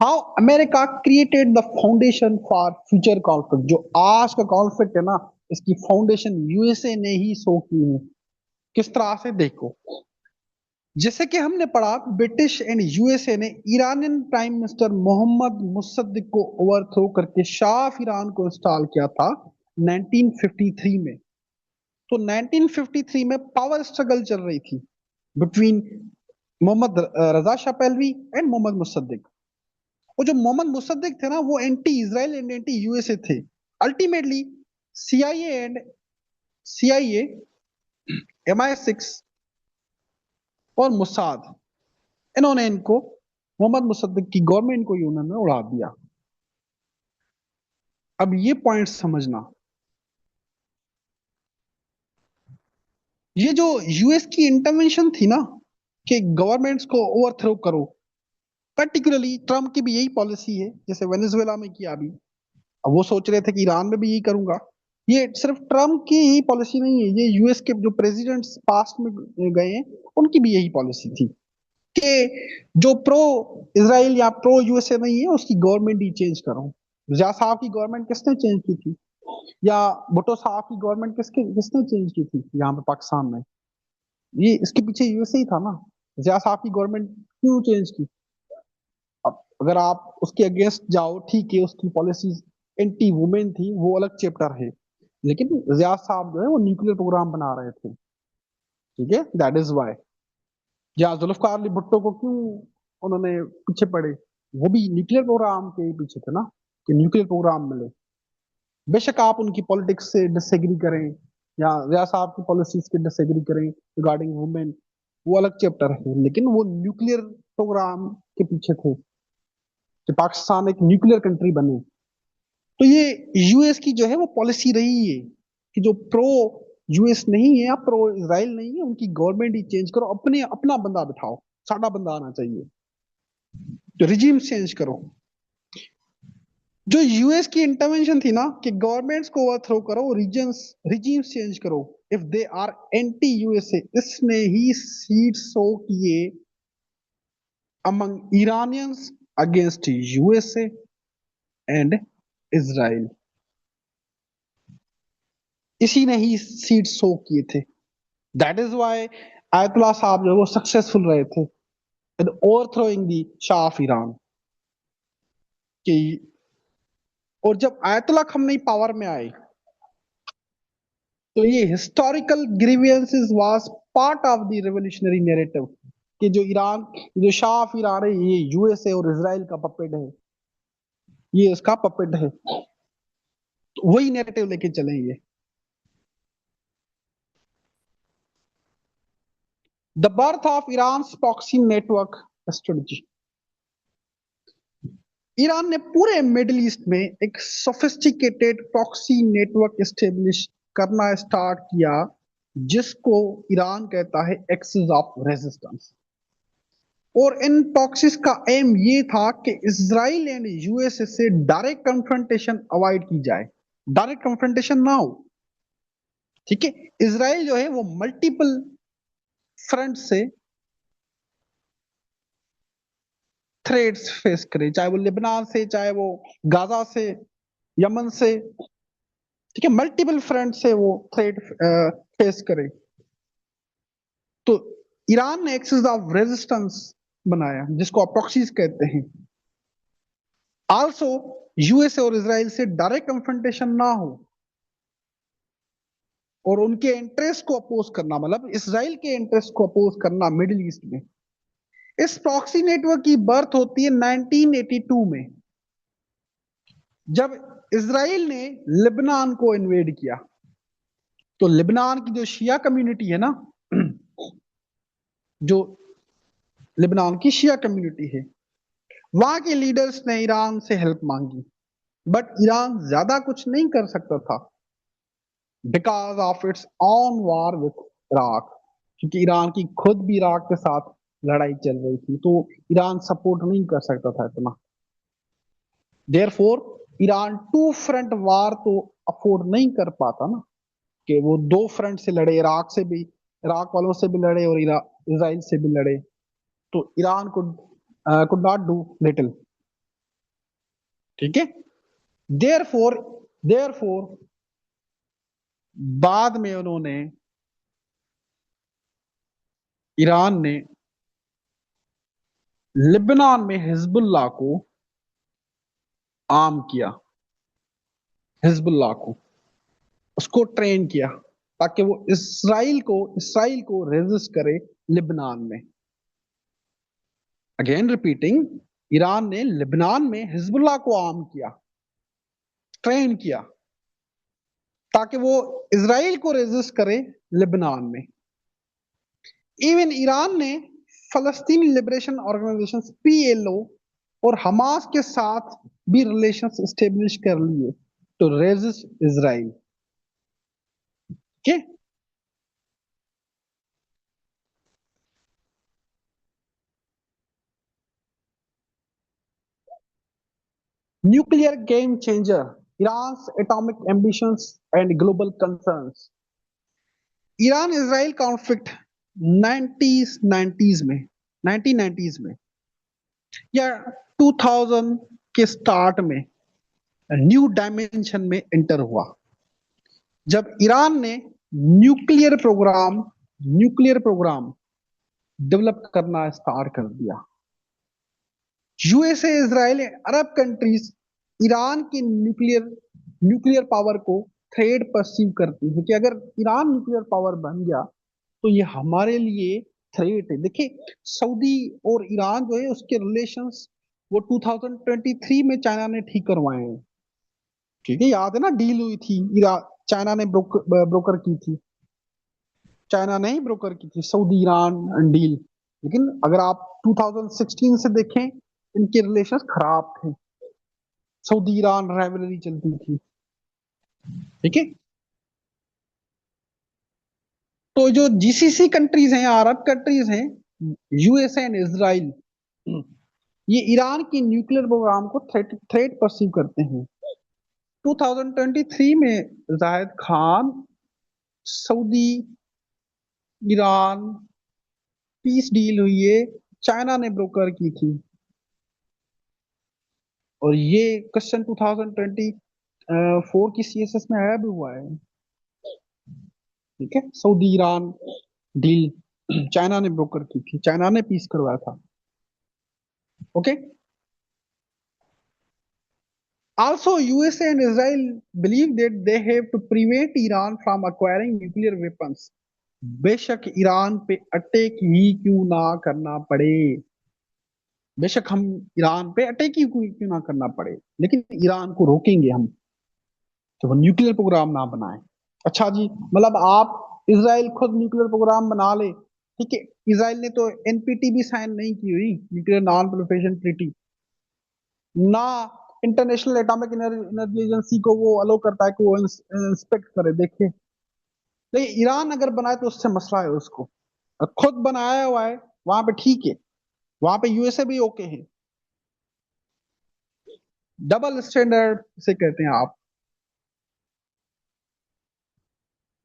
How America created the foundation for future conflict, जो आज का कॉन्फ्लिक्ट है ना, इसकी फाउंडेशन यूएसए ने ही शो की है। किस तरह से, देखो, जैसे कि हमने पढ़ा, ब्रिटिश एंड यूएसए ने Iranian prime minister Mohammad Mossadegh को ओवरथ्रो करके शाह ऑफ ईरान को इंस्टॉल किया था 1953 में। तो 1953 में पावर स्ट्रगल चल रही थी between Mohammad Reza Shah Pahlavi and Mohammad Mossadegh. और जो मोहम्मद मुसद्दिक थे ना, वो anti Israel and anti USA थे। अल्टीमेटली सीआईए, MI6 और मुसाद, इन्होंने इनको, मोहम्मद मुसद्दिक की गवर्नमेंट को ही उन्होंने उड़ा दिया। अब ये पॉइंट समझना, ये जो यूएस की इंटरवेंशन थी ना कि गवर्नमेंट्स को ओवरथ्रो करो, पर्टिकुलरली ट्रम्प की भी यही पॉलिसी है, जैसे वेनेजुएला में किया अभी। अब वो सोच रहे थे कि ईरान में भी यही करूंगा। ये सिर्फ ट्रम्प की ही पॉलिसी नहीं है, ये यूएस के जो प्रेसिडेंट्स पास्ट में गए हैं उनकी भी यही पॉलिसी थी कि जो प्रो इसराइल या प्रो यूएसए नहीं है उसकी गवर्नमेंट ही चेंज करो। रजा साहब की गवर्नमेंट किसने चेंज की थी, या भुट्टो साहब की गवर्नमेंट किसने चेंज की थी यहाँ पे पाकिस्तान में? ये इसके पीछे यूएसए ही था ना। रजा साहब की गवर्नमेंट क्यों चेंज की? अब अगर आप उसके अगेंस्ट जाओ, ठीक है, उसकी पॉलिसीज एंटी वुमेन थी, वो अलग चैप्टर है, लेकिन रियाज साहब जो है वो न्यूक्लियर प्रोग्राम बना रहे थे, ठीक है, दैट इज वाई। या जुल्फकार अली भुट्टो को क्यों उन्होंने पीछे पड़े? वो भी न्यूक्लियर प्रोग्राम के पीछे थे ना, कि न्यूक्लियर प्रोग्राम मिले। बेशक आप उनकी पॉलिटिक्स से डिसएग्री करें या रियाज साहब की पॉलिसीज के डिसएग्री करें रिगार्डिंग वुमेन, वो अलग चैप्टर है, लेकिन वो न्यूक्लियर प्रोग्राम के पीछे थे कि पाकिस्तान एक न्यूक्लियर कंट्री बने। तो ये यूएस की जो है वो पॉलिसी रही है कि जो प्रो यूएस नहीं है या प्रो इसराइल नहीं है, उनकी गवर्नमेंट ही चेंज करो, अपने अपना बंदा बिठाओ, साडा बंदा आना चाहिए, तो रिजीम चेंज करो। जो यूएस की इंटरवेंशन थी ना कि गवर्नमेंट्स को ओवरथ्रो करो, रीजन्स रिजीम्स चेंज करो if they are anti USA, इसने ही सीड सो किए among Iranians against USA and Israel. इसी ने ही सीड सो किए थे। दैट इज वाई आयतुल्ला साहब जो वो सक्सेसफुल रहे थे in overthrowing the Shah of Iran कि। और जब आयतुल्ला खमनी पावर में आए तो ये historical grievances was part of the revolutionary narrative कि जो ईरान, जो शाह ऑफ ईरान है, ये यूएसए और इसराइल का पपेट है, ये इसका पपेट है, तो वही नैरेटिव लेके चलेंगे। The birth of Iran proxy network strategy. Iran ने पूरे मिडिल ईस्ट में एक सोफिस्टिकेटेड प्रॉक्सी नेटवर्क एस्टेब्लिश करना स्टार्ट किया, जिसको ईरान कहता है एक्सिस ऑफ रेजिस्टेंस। और इन प्रॉक्सीज का एम ये था कि इसराइल एंड यूएसए से डायरेक्ट कन्फ्रंटेशन अवॉइड की जाए, डायरेक्ट कन्फ्रंटेशन ना हो, ठीक है। इसराइल जो है वो मल्टीपल फ्रंट से थ्रेट्स फेस करे, चाहे वो लेबनान से, चाहे वो गाजा से, यमन से, ठीक है, मल्टीपल फ्रंट से वो थ्रेट फेस करे। तो ईरान ने एक्सिस ऑफ रेजिस्टेंस बनाया, जिसको अप्रॉक्सीज कहते हैं। आल्सो यूएसए और इसराइल से डायरेक्ट कन्फ्रंटेशन ना हो और उनके इंटरेस्ट को अपोज करना, मतलब इसराइल के इंटरेस्ट को अपोज करना मिडिल ईस्ट में। इस प्रॉक्सी नेटवर्क की बर्थ होती है 1982 में, जब इसराइल ने लेबनान को इन्वेड किया। तो लेबनान की जो शिया कम्युनिटी है ना, जो लेबनान की शिया कम्युनिटी है, वहां के लीडर्स ने ईरान से हेल्प मांगी, बट ईरान ज्यादा कुछ नहीं कर सकता था because of its on war with Iraq, क्योंकि ईरान की खुद भी इराक के साथ लड़ाई चल रही थी, तो ईरान सपोर्ट नहीं कर सकता था इतना। देयरफॉर ईरान टू फ्रंट वार तो अफोर्ड नहीं कर पाता ना, कि वो दो फ्रंट से लड़े, इराक से भी, इराक वालों से भी लड़े और इसराइल से भी लड़े। तो Iran could not do little, ठीक है। देयरफॉर देयरफॉर बाद में उन्होंने, ईरान ने लेबनान में हिजबुल्लाह को आर्म किया, हिजबुल्लाह को उसको ट्रेन किया, ताकि वो इसराइल को रेजिस्ट करे लेबनान में। अगेन रिपीटिंग, ईरान ने लेबनान में हिजबुल्लाह को आर्म किया, ट्रेन किया, ताकि वो इसराइल को रेजिस्ट करे लेबनान में। इवन ईरान ने फलस्तीनी लिबरेशन ऑर्गेनाइजेशन पीएलओ और हमास के साथ भी रिलेशंस एस्टेब्लिश कर लिए टू रेजिस्ट इसराइल। ठीक, nuclear game changer, Iran atomic ambitions and global concerns. Iran Israel conflict 90s में 1990s में या 2000 के स्टार्ट में न्यू डायमेंशन में एंटर हुआ, जब ईरान ने न्यूक्लियर प्रोग्राम डेवलप करना स्टार्ट कर दिया। यूएसए, इसराइल, अरब कंट्रीज ईरान की न्यूक्लियर पावर को थ्रेट परसीव करती है, कि अगर ईरान न्यूक्लियर पावर बन गया तो ये हमारे लिए थ्रेट है। देखिए, सऊदी और ईरान जो है उसके रिलेशंस वो 2023 में चाइना ने ठीक करवाए हैं। ठीक है, याद है ना, डील हुई थी, चाइना ने ब्रोकर की थी, चाइना ने ही ब्रोकर की थी सऊदी ईरान डील। लेकिन अगर आप 2016 से देखें, इनके रिलेशंस खराब थे, सऊदी ईरान राइवलरी चलती थी। ठीक है, तो जो जीसीसी कंट्रीज हैं, अरब कंट्रीज हैं, यूएसए एंड इसराइल, ये ईरान की न्यूक्लियर प्रोग्राम को थ्रेट परसीव करते हैं। 2023 में Zahid Khan, Saudi, Iran peace deal हुई है, चाइना ने ब्रोकर की थी, और ये क्वेश्चन 2024 की सीएसएस में आया भी हुआ है। ठीक है, सऊदी ईरान डील चाइना ने ब्रोकर की थी, चाइना ने पीस करवाया था। Okay, also USA and Israel believe that they have to prevent Iran from acquiring nuclear weapons, बेशक ईरान पे अटैक ही क्यों ना करना पड़े, बेशक हम ईरान पे अटैक ही क्यों ना करना पड़े, लेकिन ईरान को रोकेंगे हम कि वो न्यूक्लियर प्रोग्राम ना बनाए। अच्छा जी, मतलब आप, इसराइल खुद न्यूक्लियर प्रोग्राम बना ले, ठीक है, इसराइल ने तो एनपीटी भी साइन नहीं की हुई, न्यूक्लियर नॉन प्रोलिफरेशन ट्रीटी, ना इंटरनेशनल एटॉमिक एनर्जी एजेंसी को वो अलो करता है कि वो इंस्पेक्ट करे, देखे। लेकिन ईरान अगर बनाए तो उससे मसला है उसको, और खुद बनाया हुआ है वहां पे, ठीक है, वहां पे यूएसए भी ओके है। डबल स्टैंडर्ड से कहते हैं आप।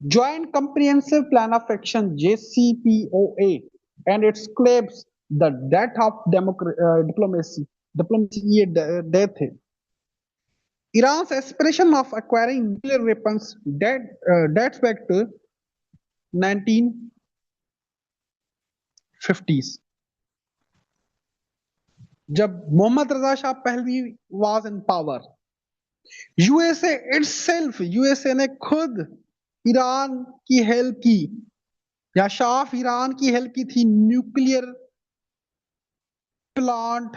Joint Comprehensive Plan of Action JCPOA and its claims the death of diplomacy. Diplomacy ये death है. Iran's aspiration of acquiring nuclear weapons dates back to 1950s. जब Mohammad Reza Shah Pahlavi was in power, USA itself, USA ने खुद Iran की help की या Shah Iran की help की थी न्यूक्लियर प्लांट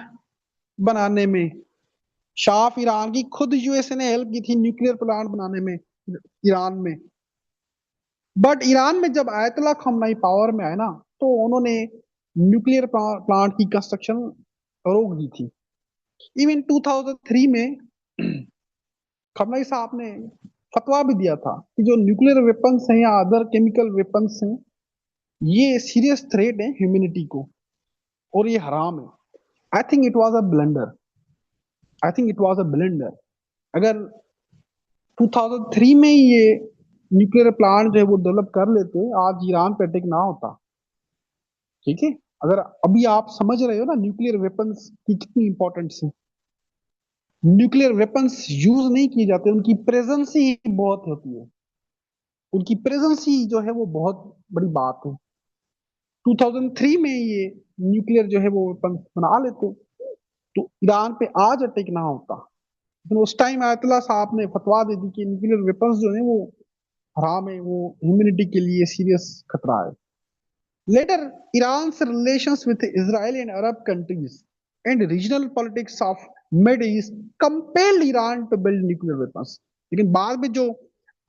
बनाने में. शाह ईरान की खुद यूएसए ने हेल्प की थी न्यूक्लियर प्लांट बनाने में ईरान में. बट ईरान में जब आयतुल्ला खमनाई पावर में आए ना, तो उन्होंने न्यूक्लियर प्लांट की कंस्ट्रक्शन रोक दी थी. इवन 2003 में खमनाई साहब ने फतवा भी दिया था कि जो न्यूक्लियर वेपन्स हैं या अदर केमिकल वेपन्स हैं, ये सीरियस थ्रेट है ह्यूमैनिटी को और ये हराम है. I think it was a blunder. I think it was a blunder. अगर 2003 में ही ये न्यूक्लियर प्लांट जो है वो डेवलप कर लेते, आज ईरान पे अटैक ना होता. ठीक है. अगर अभी आप समझ रहे हो ना न्यूक्लियर वेपन्स की कितनी इंपॉर्टेंस है. न्यूक्लियर वेपन्स यूज नहीं किए जाते, उनकी प्रेजेंस ही बहुत होती है. उनकी प्रेजेंस ही जो है वो बहुत बड़ी बात है. 2003 में ये न्यूक्लियर जो है वो वेपन्स बना लेते तो ईरान पे आज अटैक ना होता. लेकिन उस टाइम आयतुल्ला साहब ने फतवा दे दी कि न्यूक्लियर वेपन्स जो है वो हराम है, वो ह्यूमैनिटी के लिए सीरियस खतरा है. Later, Iran's relations with Israel and Arab countries and regional politics of Middle East compelled Iran to build nuclear weapons. लेकिन बाद में जो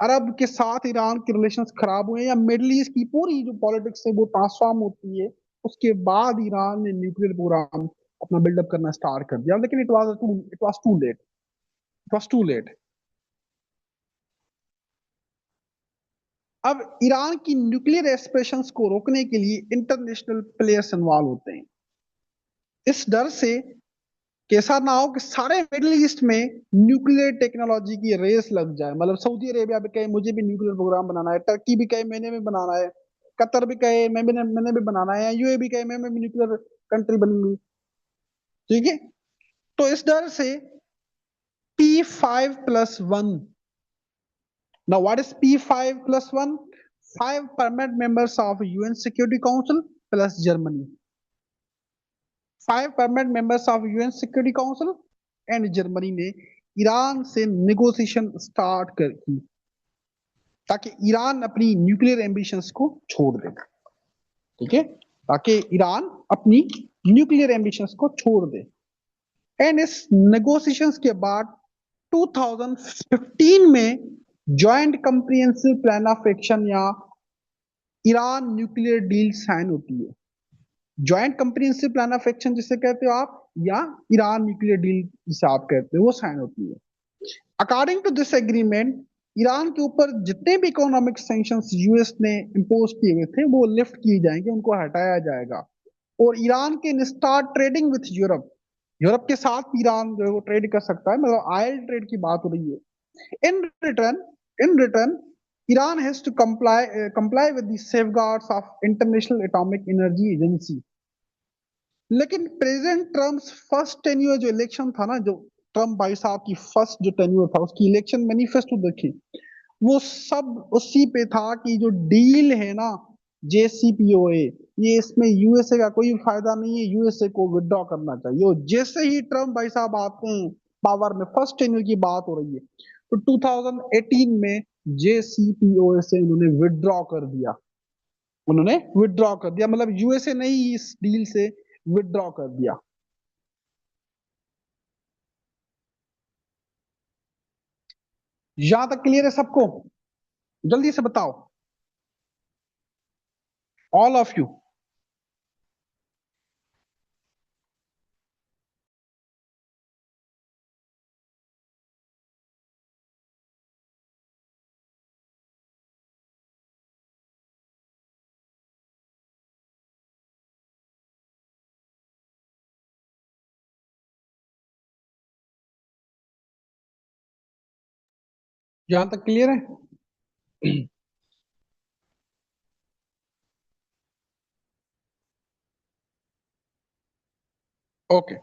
अरब के साथ ईरान के रिलेशंस खराब हुए या मिडिल ईस्ट की पूरी जो पॉलिटिक्स है वो ट्रांसफॉर्म होती है, उसके बाद ईरान ने न्यूक्लियर प्रोग्राम अपना बिल्डअप करना स्टार्ट कर दिया. लेकिन it was too late. It was too late. अब ईरान की न्यूक्लियर एस्पिरेशंस को रोकने के लिए इंटरनेशनल प्लेयर्स इन्वॉल्व होते हैं, इस डर से कि ऐसा ना हो कि सारे मिडिल ईस्ट में न्यूक्लियर टेक्नोलॉजी की रेस लग जाए. मतलब सऊदी अरेबिया भी कहे मुझे भी न्यूक्लियर प्रोग्राम बनाना है, टर्की भी कहे मैंने भी बनाना है, कतर भी कहे मैंने भी बनाना है, यूए भी कहे मैं भी न्यूक्लियर कंट्री बनूंगी. ठीक है. तो इस डर से P5+1. Now what is P5+1? 5 permanent members of UN Security Council plus Germany. 5 permanent members of UN Security Council and Germany ने ईरान से नेगोशिएशन स्टार्ट कर की ताकि ईरान अपनी न्यूक्लियर एम्बिशंस को छोड़ दे. ठीक है. ताकि ईरान अपनी न्यूक्लियर एम्बिशंस को छोड़ दे. एंड इस नेगोशिएशंस के बाद 2015 में joint comprehensive plan of action या ईरान न्यूक्लियर डील साइन होती है. Joint comprehensive plan of action जिसे कहते हो आप, या ईरान न्यूक्लियर डील जिसे आप कहते हो, वो साइन होती है. According to this agreement, Iran के ऊपर जितने भी इकोनॉमिक सैंक्शंस यूएस ने इंपोज किए हुए थे वो लिफ्ट किए जाएंगे, उनको हटाया जाएगा. और ईरान के start trading with Europe. Europe के साथ ईरान जो है वो ट्रेड कर सकता है. मतलब आयल ट्रेड की बात हो रही है. In return in return Iran has to comply with the safeguards of International Atomic Energy Agency. लेकिन प्रेसिडेंट ट्रम्प फर्स्ट टेन्योर जो इलेक्शन था ना, जो ट्रम्प भाई साहब की फर्स्ट जो टेन्योर था उसकी इलेक्शन मैनिफेस्टो देखी, वो सब उसी पे था कि जो डील है ना JCPOA, ये इसमें यूएसए का कोई फायदा नहीं है, यूएसए को विड्रॉ करना चाहिए. और जैसे ही ट्रम्प भाई साहब आते हैं पावर में, फर्स्ट टेन्योर की बात हो रही है, तो 2018 में JCPOA से उन्होंने विड्रॉ कर दिया. उन्होंने विड्रॉ कर दिया, मतलब यूएसए ने ही इस डील से विड्रॉ कर दिया. यहां तक क्लियर है सबको? जल्दी से बताओ, ऑल ऑफ यू. यहां तक क्लियर है? Okay,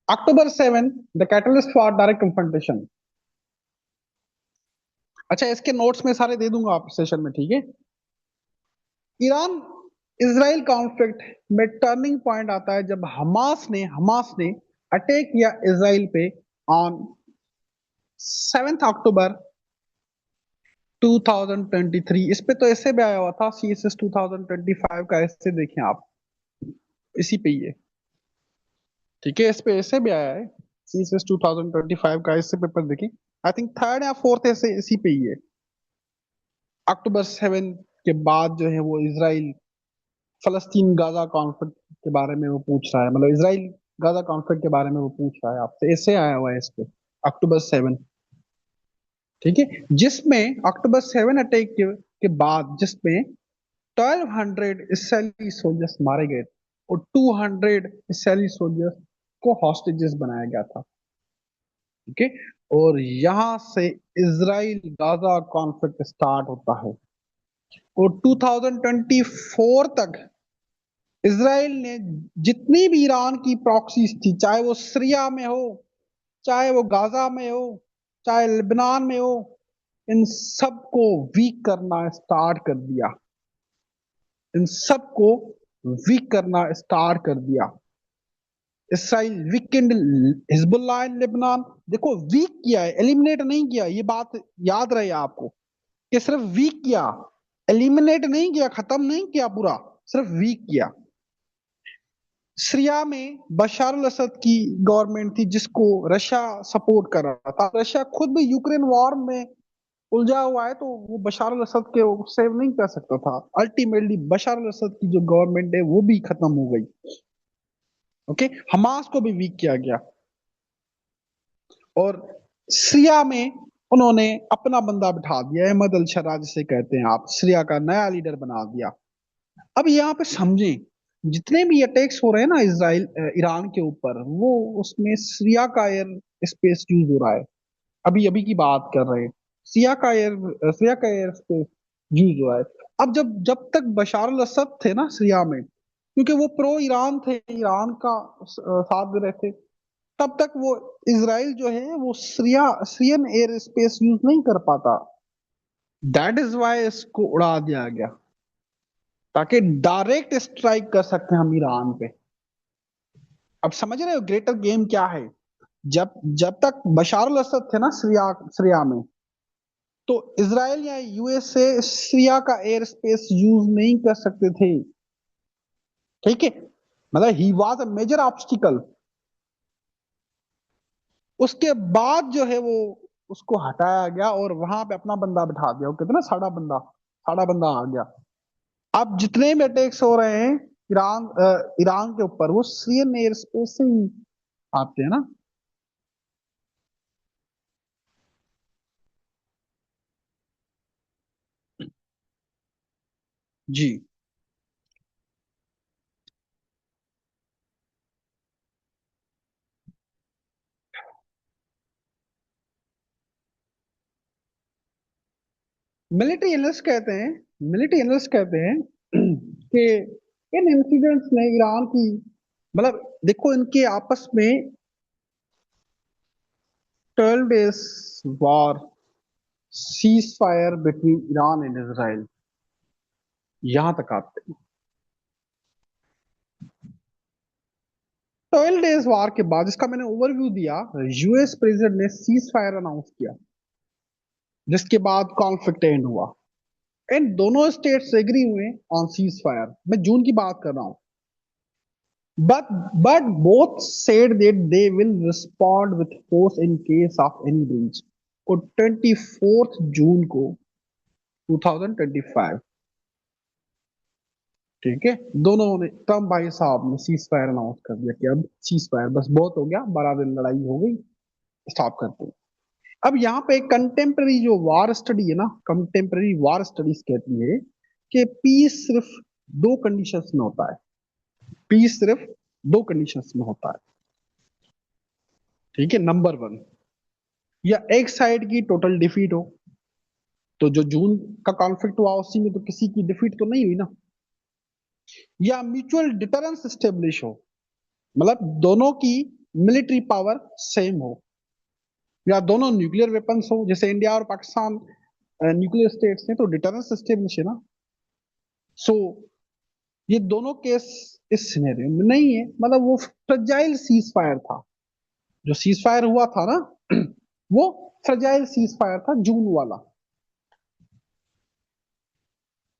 October 7 the catalyst for direct confrontation. अच्छा, इसके नोट्स में सारे दे दूंगा आप सेशन में, ठीक है। ईरान इजराइल कॉन्फ्लिक्ट में टर्निंग पॉइंट आता है जब हमास ने अटैक किया इजराइल पे ऑन 7 अक्टूबर 2023। इस पे तो ऐसे भी आया हुआ था, CSS 2025 का ऐसे देखें आप, इसी पे ही है, ठीक है। इस पे ऐसे भी आया है, CSS 2025 का ऐसे पेपर देखें, आई थिंक थर्ड या फोर्थ ऐसे इसी पे ही है। October 7 के बाद जो है वो इसराइल फलस्तीन गाजा कॉन्फ्लिक्ट के बारे में वो पूछ रहा है, मतलब इसराइल गाजा कॉन्फ्लिक्ट के बारे में वो पूछ रहा है आपसे, ऐसे आया हुआ है इस पे October 7, ठीक है। जिसमें October 7 अटैक के बाद जिसमें 1200 इसराइली सोल्जर्स मारे गए और 200 इसराइली सोल्जर्स को हॉस्टेजेस बनाया गया था, ठीक है। और यहां से इसराइल गाजा कॉन्फ्लिक्ट स्टार्ट होता है और 2024 तक इसराइल ने जितनी भी ईरान की प्रॉक्सीज थी, चाहे वो सीरिया में हो, चाहे वो गाजा में हो, चाहे लेबनान में हो, इन सबको वीक करना स्टार्ट कर दिया, इन सबको वीक करना स्टार्ट कर दिया। इसराइल वीकेंड हिजबुल्लाह इन लेबनान, देखो वीक किया है, एलिमिनेट नहीं किया, ये बात याद रहे आपको, कि सिर्फ वीक किया, एलिमिनेट नहीं किया, खत्म नहीं किया पूरा, सिर्फ वीक किया। सीरिया में बशार अल असद की गवर्नमेंट थी जिसको रशिया सपोर्ट कर रहा था, रशिया खुद भी यूक्रेन वॉर में उलझा हुआ है, तो वो बशार अल असद के सेव नहीं कर सकता था। अल्टीमेटली बशार अल असद की जो गवर्नमेंट है वो भी खत्म हो गई, ओके। हमास को भी वीक किया गया और सीरिया में उन्होंने अपना बंदा बिठा दिया, अहमद अल शरा जिसे कहते हैं आप, सीरिया का नया लीडर बना दिया। अब यहाँ पे समझें, जितने भी अटैक्स हो रहे हैं ना इसराइल ईरान के ऊपर, वो उसमें सीरिया का एयर स्पेस यूज हो रहा है, अभी अभी की बात कर रहे हैं, सीरिया का एयर स्पेस यूज हो रहा है। अब जब जब तक बशार अल असद थे ना सीरिया में, क्योंकि वो प्रो ईरान थे, ईरान का साथ दे रहे थे, तब तक वो इसराइल जो है वो सीरियन एयर स्पेस यूज नहीं कर पाता। दैट इज वाई इसको उड़ा दिया गया, ताकि डायरेक्ट स्ट्राइक कर सकते हैं हम ईरान पे। अब समझ रहे हो ग्रेटर गेम क्या है। जब जब तक बशार अल असद थे ना सीरिया सीरिया में, तो इसराइल या यूएसए सीरिया का एयर स्पेस यूज नहीं कर सकते थे, ठीक है। मतलब he was a major obstacle. उसके बाद जो है वो उसको हटाया गया और वहां पे अपना बंदा बिठा दिया, वो कहते ना साड़ा बंदा आ गया। अब जितने भी अटैक्स हो रहे हैं ईरान के ऊपर, वो सीरियन एयर स्पेस से ही आते हैं ना। जी, मिलिट्री एनालिस्ट कहते हैं, मिलिट्री एनालिस्ट कहते हैं कि इन इंसिडेंट्स ने ईरान की, मतलब देखो इनके आपस में 12 days war, cease fire between Iran and Israel, यहां तक आते हैं। 12 डेज वॉर के बाद, जिसका मैंने ओवरव्यू दिया, यूएस प्रेसिडेंट ने सीज फायर अनाउंस किया, जिसके बाद कॉन्फ्लिक्ट एंड हुआ एंड दोनों स्टेट्स एग्री हुए ऑन सीज फायर। मैं जून की बात कर रहा हूं। But but both said that they will respond with force in case of any breach. और 24 जून को 2025, ठीक है, दोनों ने, ट्रम्प भाई साहब ने सीज फायर अनाउंस कर दिया कि अब सीज फायर बस बहुत हो गया, 12 दिन लड़ाई हो गई, स्टॉप करते हैं। अब यहाँ पे कंटेम्प्रेरी जो वार स्टडी है ना, कंटेम्प्रेरी वार स्टडीज कहती है कि पीस सिर्फ दो कंडीशंस में होता है, पीस सिर्फ दो कंडीशंस में होता है, ठीक है। नंबर 1, या एक साइड की टोटल डिफीट हो, तो जो जून का कॉन्फ्लिक्ट हुआ उसी में तो किसी की डिफीट तो नहीं हुई ना, या म्यूचुअल डिटरेंस स्टेब्लिश हो, मतलब दोनों की मिलिट्री पावर सेम हो, या दोनों न्यूक्लियर वेपन्स हो, जैसे इंडिया और पाकिस्तान न्यूक्लियर स्टेट्स हैं तो डिटरेंस एस्टेब्लिश है ना। सो ये दोनों केस इस सिनेरियो में नहीं है, मतलब वो फ्रजाइल सीज फायर था। जो सीज फायर हुआ था ना वो फ्रजाइल सीज फायर था, जून वाला।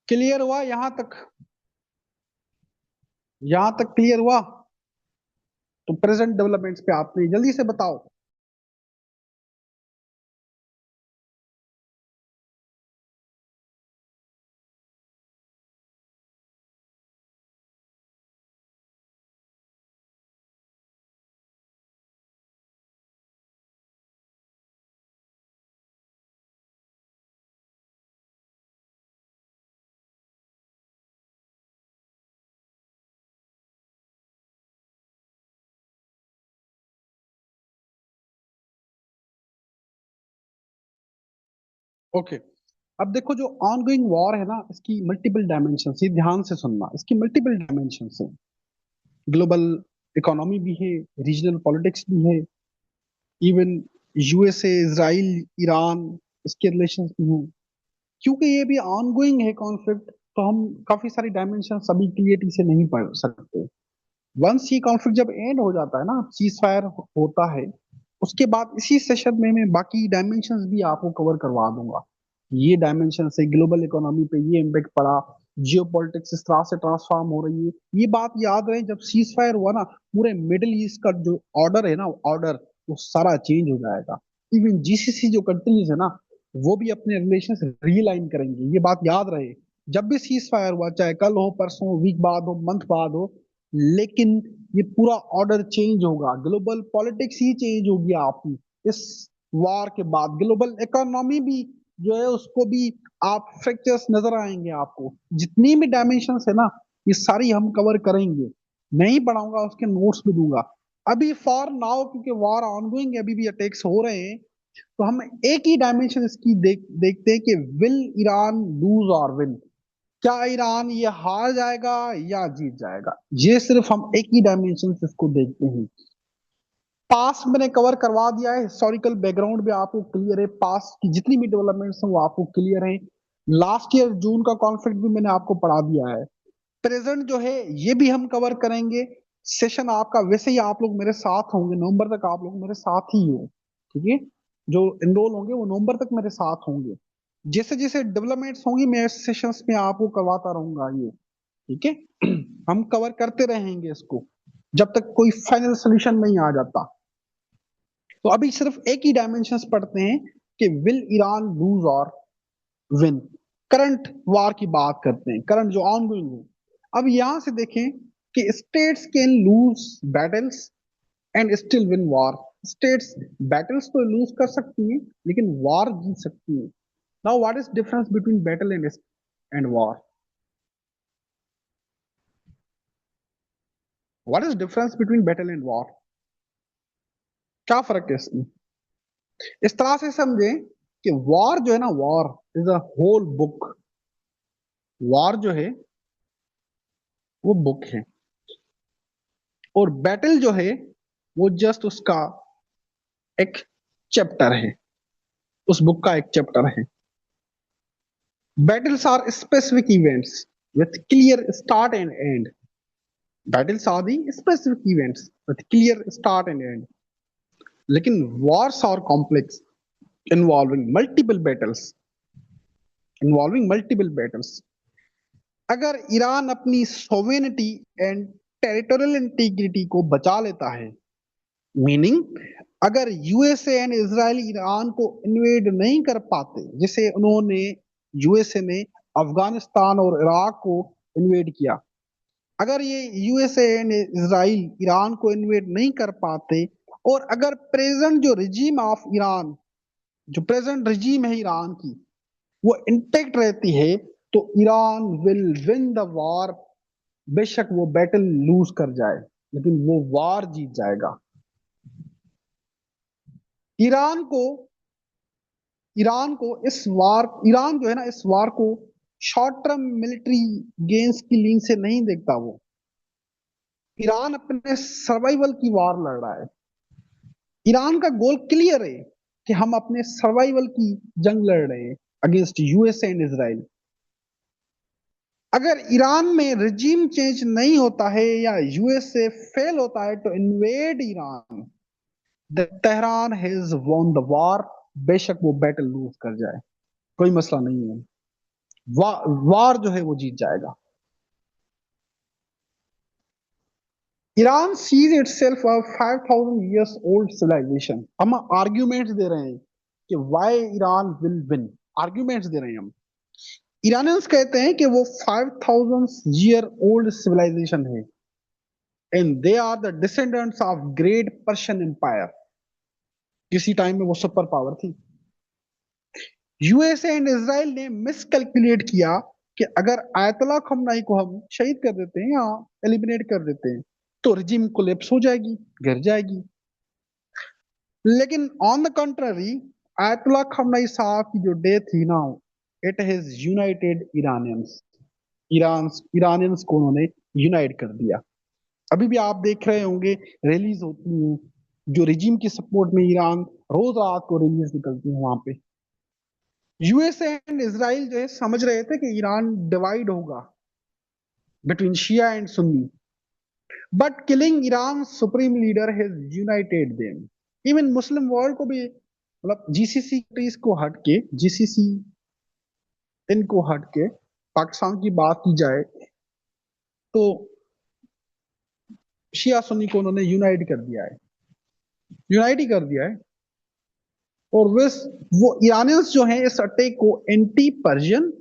क्लियर हुआ यहां तक? यहां तक क्लियर हुआ? तो प्रेजेंट डेवलपमेंट्स पे आपने जल्दी से बताओ। ओके, अब देखो जो ऑनगोइंग वॉर है ना, इसकी मल्टीपल डायमेंशन, ये ध्यान से सुनना, इसकी मल्टीपल डायमेंशन है। ग्लोबल इकोनॉमी भी है, रीजनल पॉलिटिक्स भी है, इवन यूएसए, इसराइल, ईरान, इसके रिलेशंस भी हैं। क्योंकि ये भी ऑनगोइंग है कॉन्फ्लिक्ट, तो हम काफी सारी डायमेंशन अभी क्लियरिटी से नहीं पढ़ सकते। वंस ये कॉन्फ्लिक्ट जब एंड हो जाता है ना, सीज फायर होता है, उसके बाद इसी सेशन में मैं बाकी डायमेंशंस भी आपको कवर करवा दूंगा। ये डायमेंशन से ग्लोबल इकोनॉमी पे ये इम्पेक्ट पड़ा, जियो पॉलिटिक्स इस तरह से ट्रांसफॉर्म हो रही है। ये बात याद रहे, जब सीज फायर हुआ ना, पूरे मिडिल ईस्ट का जो ऑर्डर है ना, ऑर्डर वो सारा चेंज हो जाएगा। इवन जीसीसी जो कंट्रीज है ना, वो भी अपने रिलेशन रीलाइन करेंगे, ये बात याद रहे। जब भी सीज फायर हुआ, चाहे कल हो, परसों हो, वीक बाद हो, मंथ बाद हो, लेकिन ये पूरा ऑर्डर चेंज होगा, ग्लोबल पॉलिटिक्स ही चेंज होगी आपकी। इस वार के बाद ग्लोबल इकोनॉमी भी जो है उसको भी आप फ्रैक्चर्स नजर आएंगे आपको। जितनी भी डायमेंशन है ना, ये सारी हम कवर करेंगे। मैं ही पढ़ाऊंगा, उसके नोट्स भी दूंगा। अभी फॉर नाउ क्योंकि वार ऑनगोइंग है, अभी भी अटैक्स हो रहे हैं, तो हम एक ही डायमेंशन इसकी देखते हैं कि विल ईरान लूज और विन। क्या ईरान ये हार जाएगा या जीत जाएगा? ये सिर्फ हम एक ही डायमेंशन से इसको देखते हैं। पास्ट मैंने कवर करवा दिया है, हिस्टोरिकल बैकग्राउंड भी आपको क्लियर है, पास्ट की जितनी भी डेवलपमेंट्स हैं वो आपको क्लियर है। लास्ट ईयर जून का कॉन्फ्लिक्ट भी मैंने आपको पढ़ा दिया है। प्रेजेंट जो है ये भी हम कवर करेंगे। सेशन आपका वैसे ही आप लोग मेरे साथ होंगे, नवंबर तक आप लोग मेरे साथ ही हो, ठीक है? जो इनरोल होंगे वो नवंबर तक मेरे साथ होंगे। जैसे जैसे डेवलपमेंट्स होंगी मैं सेशंस में आपको करवाता रहूंगा ये, ठीक है? हम कवर करते रहेंगे इसको जब तक कोई फाइनल सोल्यूशन नहीं आ जाता। तो अभी सिर्फ एक ही डायमेंशन पढ़ते हैं कि विल ईरान लूज और विन। करंट वार की बात करते हैं, करंट जो ऑनगोइंग है। अब यहां से देखें कि states can lose battles and still win war. States battles तो लूज कर सकती हैं लेकिन वॉर जीत सकती हैं। Now what is difference between battle and war? What is difference between battle and war? क्या फर्क है इसमें? इस तरह से समझें कि वॉर जो है ना, war is a whole book. War जो है वो बुक है, और बैटल जो है वो जस्ट उसका एक चैप्टर है, उस बुक का एक चैप्टर है। Battles are specific events with clear start and end. Battles are the specific events with clear start and end. लेकिन wars are complex, involving multiple battles, involving multiple battles. अगर Iran अपनी sovereignty and territorial integrity को बचा लेता है, meaning अगर USA and Israel Iran को invade नहीं कर पाते, जैसे उन्होंने, यूएसए ने अफगानिस्तान और इराक को इन्वेड किया, अगर ये यूएसए एंड इसराइल ईरान को इन्वेड नहीं कर पाते, और अगर प्रेजेंट जो रिजीम ऑफ ईरान, जो प्रेजेंट रिजीम है ईरान की, वो इंटेक्ट रहती है, तो Iran will win the war. बेशक वो बैटल लूज कर जाए, लेकिन वो वार जीत जाएगा। ईरान को ईरान को इस वार ईरान जो है ना, इस वार को शॉर्ट टर्म मिलिट्री गेन्स की लीन से नहीं देखता वो। ईरान अपने सर्वाइवल की वार लड़ रहा है। ईरान का गोल क्लियर है कि हम अपने सर्वाइवल की जंग लड़ रहे हैं अगेंस्ट यूएसए एंड इसराइल। अगर ईरान में रिजीम चेंज नहीं होता है या यूएसए फेल होता है तो invade Iran, the Tehran has won the war. बेशक वो बैटल लूज कर जाए, कोई मसला नहीं है। वार जो है वो जीत जाएगा। Iran sees itself a 5000 years old civilization। हम आर्ग्यूमेंट्स दे रहे हैं कि why Iran will win. Arguments दे रहे हैं हम। ईरानियंस कहते हैं कि वो 5000 year old civilization है and they are the descendants of great Persian empire. किसी टाइम में वो सुपर पावर थी। यूएसए एंड इसराइल ने मिसकैलकुलेट किया कि अगर आयतुल्ला खमनाई को हम शहीद कर देते हैं या एलिमिनेट कर देते हैं तो रिजिम कोलेप्स हो जाएगी, गिर जाएगी। लेकिन ऑन द कंट्ररी, आयतुल्ला खमनाई साहब की जो डेथ थी ना, it has United Iranians. Iranians को उन्होंने यूनाइट कर दिया। अभी भी आप देख रहे होंगे रैलीज होती हैं जो रिजीम की सपोर्ट में। ईरान रोज रात को रैलीज निकलती हैं वहां पे। यूएसए एंड इसराइल जो है समझ रहे थे कि ईरान डिवाइड होगा between Shia and Sunni, but killing Iran supreme leader has united them. Even Muslim world को भी, मतलब जीसीसी को हट के, जीसीसी इनको हट के पाकिस्तान की बात की जाए तो शिया सुन्नी को उन्होंने यूनाइट कर दिया है, यूनाइट ही कर दिया है। और वो ईरानियंस जो हैं इस अटैक को anti Persian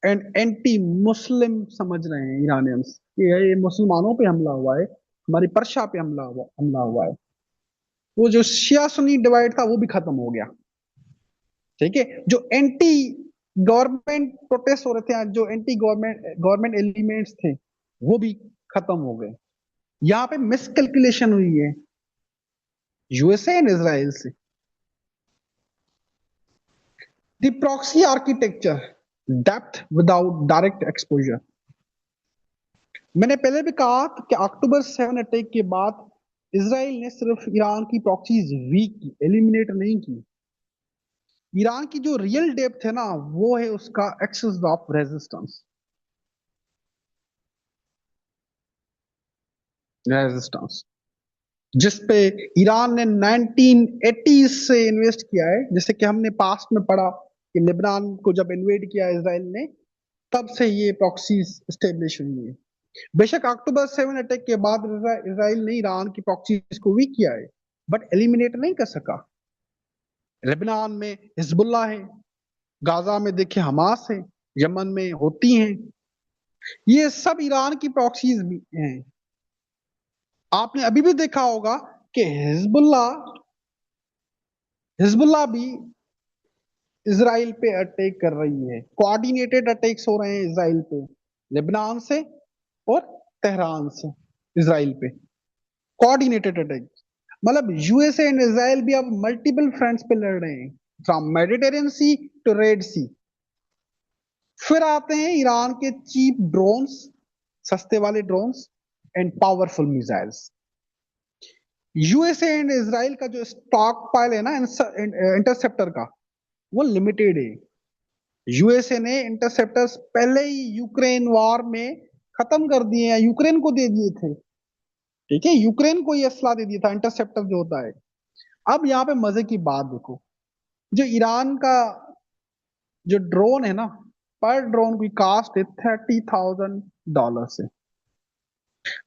and anti Muslim समझ रहे हैं ईरानियंस कि ये मुसलमानों पे हमला हुआ है, हमारी पर्शा पे हमला हुआ है। वो जो शिया सुन्नी डिवाइड था वो भी खत्म हो गया। ठीक है, जो एंटी गवर्नमेंट प्रोटेस्ट हो रहे थे, जो एंटी गवर्नमेंट गवर्नमेंट एलिमेंट्स थे, वो भी खत्म हो गए। यहाँ पे मिसकैलकुलेशन हुई है यूएसए एंड इसराइल से। The proxy architecture, depth without direct exposure. मैंने पहले भी कहा था कि अक्टूबर 7 अटैक के बाद इसराइल ने सिर्फ ईरान की प्रॉक्सीज वीक की, एलिमिनेट नहीं की। ईरान की जो रियल डेप्थ है ना, वो है उसका एक्सेस ऑफ रेजिस्टेंस। रेजिस्टेंस जिसपे ईरान ने 1980 से इन्वेस्ट किया है। जैसे कि हमने पास्ट में पढ़ा कि लेबनान को जब इन्वेड किया इसराइल ने, तब से ये प्रॉक्सीज स्टेब्लिश हुई है। बेशक अक्टूबर 7 अटैक के बाद इसराइल ने ईरान की प्रॉक्सीज को वीक किया है, बट एलिमिनेट नहीं कर सका। लेबनान में हिजबुल्लाह है, गाजा में देखिए हमास है, यमन में होती हैं। ये सब ईरान की प्रॉक्सीज भी हैं। आपने अभी भी देखा होगा कि हिजबुल्लाह भी इसराइल पे अटैक कर रही है। कोऑर्डिनेटेड अटैक्स हो रहे हैं इसराइल पे, लेबनान से और तेहरान से इसराइल पे कोऑर्डिनेटेड अटैक। मतलब यूएसए एंड इसराइल भी अब मल्टीपल फ्रंट्स पे लड़ रहे हैं, from Mediterranean sea to red sea. फिर आते हैं ईरान के चीप ड्रोन्स, सस्ते वाले drones and powerful missiles. USA and Israel का जो स्टॉक पाइल है ना इंटरसेप्टर का, वो लिमिटेड है। यूएसए ने इंटरसेप्टर्स पहले ही यूक्रेन वॉर में खत्म कर दिए हैं, यूक्रेन को दे दिए थे। ठीक है, यूक्रेन को ये असला दे दिया था, इंटरसेप्टर जो होता है। अब यहाँ पे मजे की बात देखो, जो ईरान का जो ड्रोन है ना, पर ड्रोन की कास्ट है $30,000 से।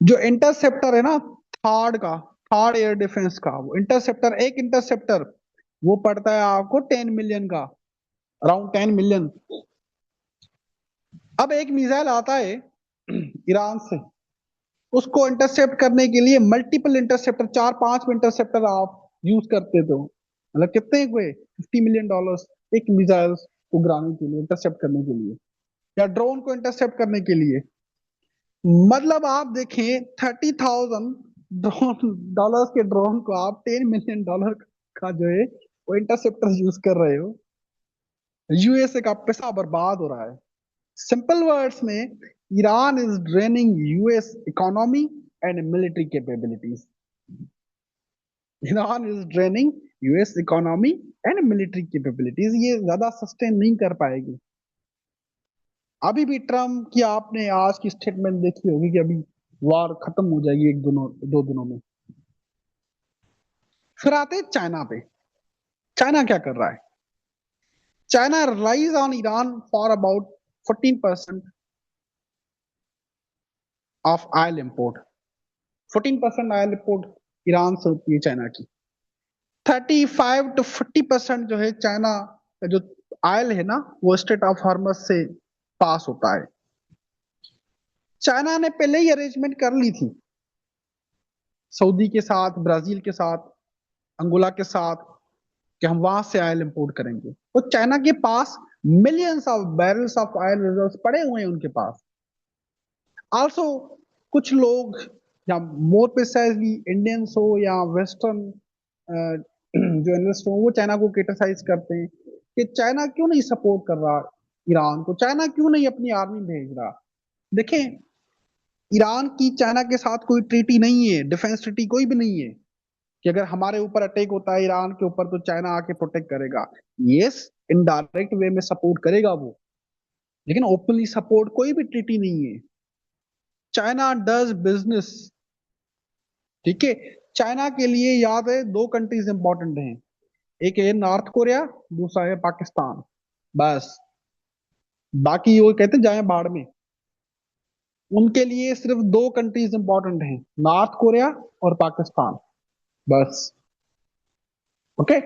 जो इंटरसेप्टर है ना, थर्ड का, थर्ड एयर डिफेंस का, वो इंटरसेप्टर, एक इंटरसेप्टर वो पड़ता है आपको 10 मिलियन का, अराउंड 10 मिलियन। अब एक मिसाइल आता है ईरान से, उसको इंटरसेप्ट करने के लिए मल्टीपल इंटरसेप्टर, 4-5 इंटरसेप्टर आप यूज करते थे। मतलब कितने हुए, $50 मिलियन एक मिसाइल को गिराने के लिए, इंटरसेप्ट करने के लिए, या ड्रोन को इंटरसेप्ट करने के लिए। मतलब आप देखें, $30,000 के ड्रोन को आप $10 मिलियन का जो है वो इंटरसेप्टर यूज कर रहे हो। यूएसए का पैसा बर्बाद हो रहा है। सिंपल वर्ड्स में, Iran is draining US economy and military capabilities. Iran is draining US economy and military capabilities. ये ज्यादा सस्टेन नहीं कर पाएगी। अभी भी ट्रम्प की आपने आज की स्टेटमेंट देखी होगी कि अभी वॉर खत्म हो जाएगी एक दिनों 2 दिनों में। फिर आते हैं चाइना पे। चाइना क्या कर रहा है? China relies on Iran for about 14% of oil import. 14% oil import Iran से होती है चाइना की। 35 to 40% जो है चाइना का जो ऑयल है ना, वो स्ट्रेट ऑफ हॉर्मस से पास होता है। चाइना ने पहले ही अरेंजमेंट कर ली थी सऊदी के साथ, ब्राजील के साथ, अंगोला के साथ, कि हम वहां से ऑयल इंपोर्ट करेंगे। तो चाइना के पास millions of barrels of oil reserves पड़े हुए हैं उनके पास। आल्सो कुछ लोग, या मोर प्रिसाइजली इंडियंस हो या वेस्टर्न जो इन्वेस्ट हो, वो चाइना को क्रिटिसाइज करते हैं कि चाइना क्यों नहीं सपोर्ट कर रहा ईरान को, चाइना क्यों नहीं अपनी आर्मी भेज रहा। देखें, ईरान की चाइना के साथ कोई ट्रीटी नहीं है, डिफेंस ट्रीटी कोई भी नहीं है कि अगर हमारे ऊपर अटैक होता है ईरान के ऊपर तो चाइना आके प्रोटेक्ट करेगा। यस, इनडायरेक्ट वे में सपोर्ट करेगा वो, लेकिन ओपनली सपोर्ट कोई भी ट्रीटी नहीं है। चाइना डज बिजनेस, ठीक है। चाइना के लिए याद है दो कंट्रीज इंपॉर्टेंट हैं, एक है नॉर्थ कोरिया, दूसरा है पाकिस्तान। बस, बाकी वो कहते हैं जाए बाढ़ में। उनके लिए सिर्फ दो कंट्रीज इंपॉर्टेंट हैं, नॉर्थ कोरिया और पाकिस्तान, बस। ओके।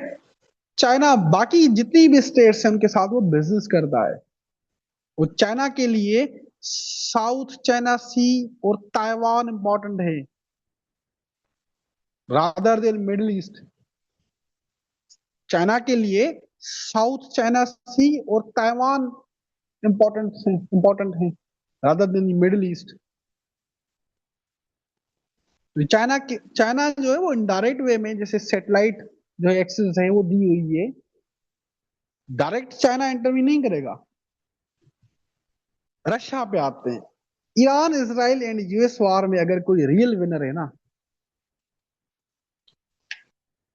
चाइना बाकी जितनी भी स्टेट्स हैं उनके साथ वो बिजनेस करता है। वो चाइना के लिए साउथ चाइना सी और ताइवान इंपॉर्टेंट है rather than middle east. China के लिए साउथ चाइना सी और ताइवान इंपॉर्टेंट है रादर देन मिडिल ईस्ट। तो चाइना जो है वो इनडायरेक्ट वे में, जैसे सैटेलाइट जो एक्सेस है वो दी हुई है, डायरेक्ट चाइना इंटरव्यू नहीं करेगा। रशिया पे आते हैं। ईरान इसराइल एंड यूएस वार में अगर कोई रियल विनर है ना,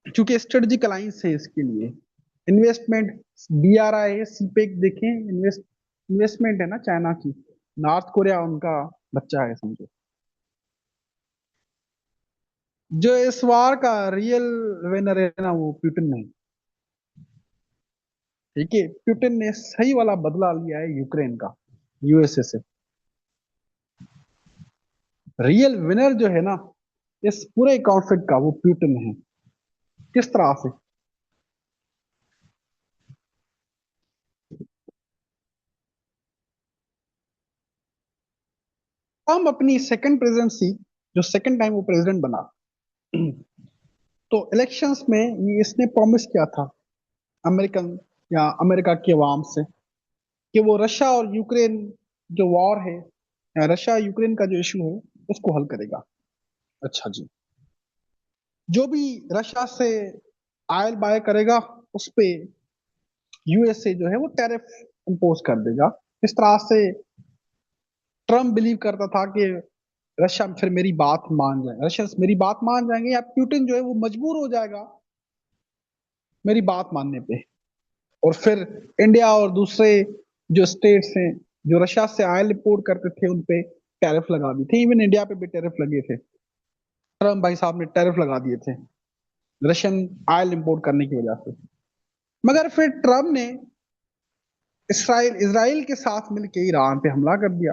क्योंकि स्ट्रेटेजिक अलायंस है इसके लिए, इन्वेस्टमेंट, बीआरआई है, सीपेक देखें, इन्वेस्टमेंट है ना चाइना की, नॉर्थ कोरिया उनका बच्चा है समझो। जो इस वार का रियल विनर है ना, वो पुतिन नहीं, ठीक है। पुतिन ने सही वाला बदला लिया है यूक्रेन का यूएसए से। रियल विनर जो है ना इस पूरे कॉन्फ्लिक्ट का, वो पुतिन है। किस तरह से? हम अपनी सेकंड प्रेसिडेंसी, जो सेकंड टाइम वो प्रेसिडेंट बना, तो इलेक्शंस में ये इसने प्रॉमिस किया था अमेरिकन या अमेरिका के अवाम से कि वो रशिया और यूक्रेन जो वॉर है, या रशिया यूक्रेन का जो इशू है उसको हल करेगा। अच्छा जी। जो भी रशिया से आयल बाय करेगा उस पे यूएसए जो है वो टैरिफ इंपोज कर देगा। इस तरह से ट्रम्प बिलीव करता था कि रशिया फिर मेरी बात मान जाए, रशिया मेरी बात मान जाएंगे, या पुतिन जो है वो मजबूर हो जाएगा मेरी बात मानने पे। और फिर इंडिया और दूसरे जो स्टेट्स हैं जो रशिया से ऑयल इंपोर्ट करते थे उन पे टैरिफ लगा दी थी। इवन इंडिया पे भी टैरिफ लगे थे, ट्रम्प भाई साहब ने टैरिफ लगा दिए थे रशियन ऑयल इंपोर्ट करने की वजह से। मगर फिर ट्रम्प ने इसराइल इसराइल के साथ मिलकर ईरान पे हमला कर दिया।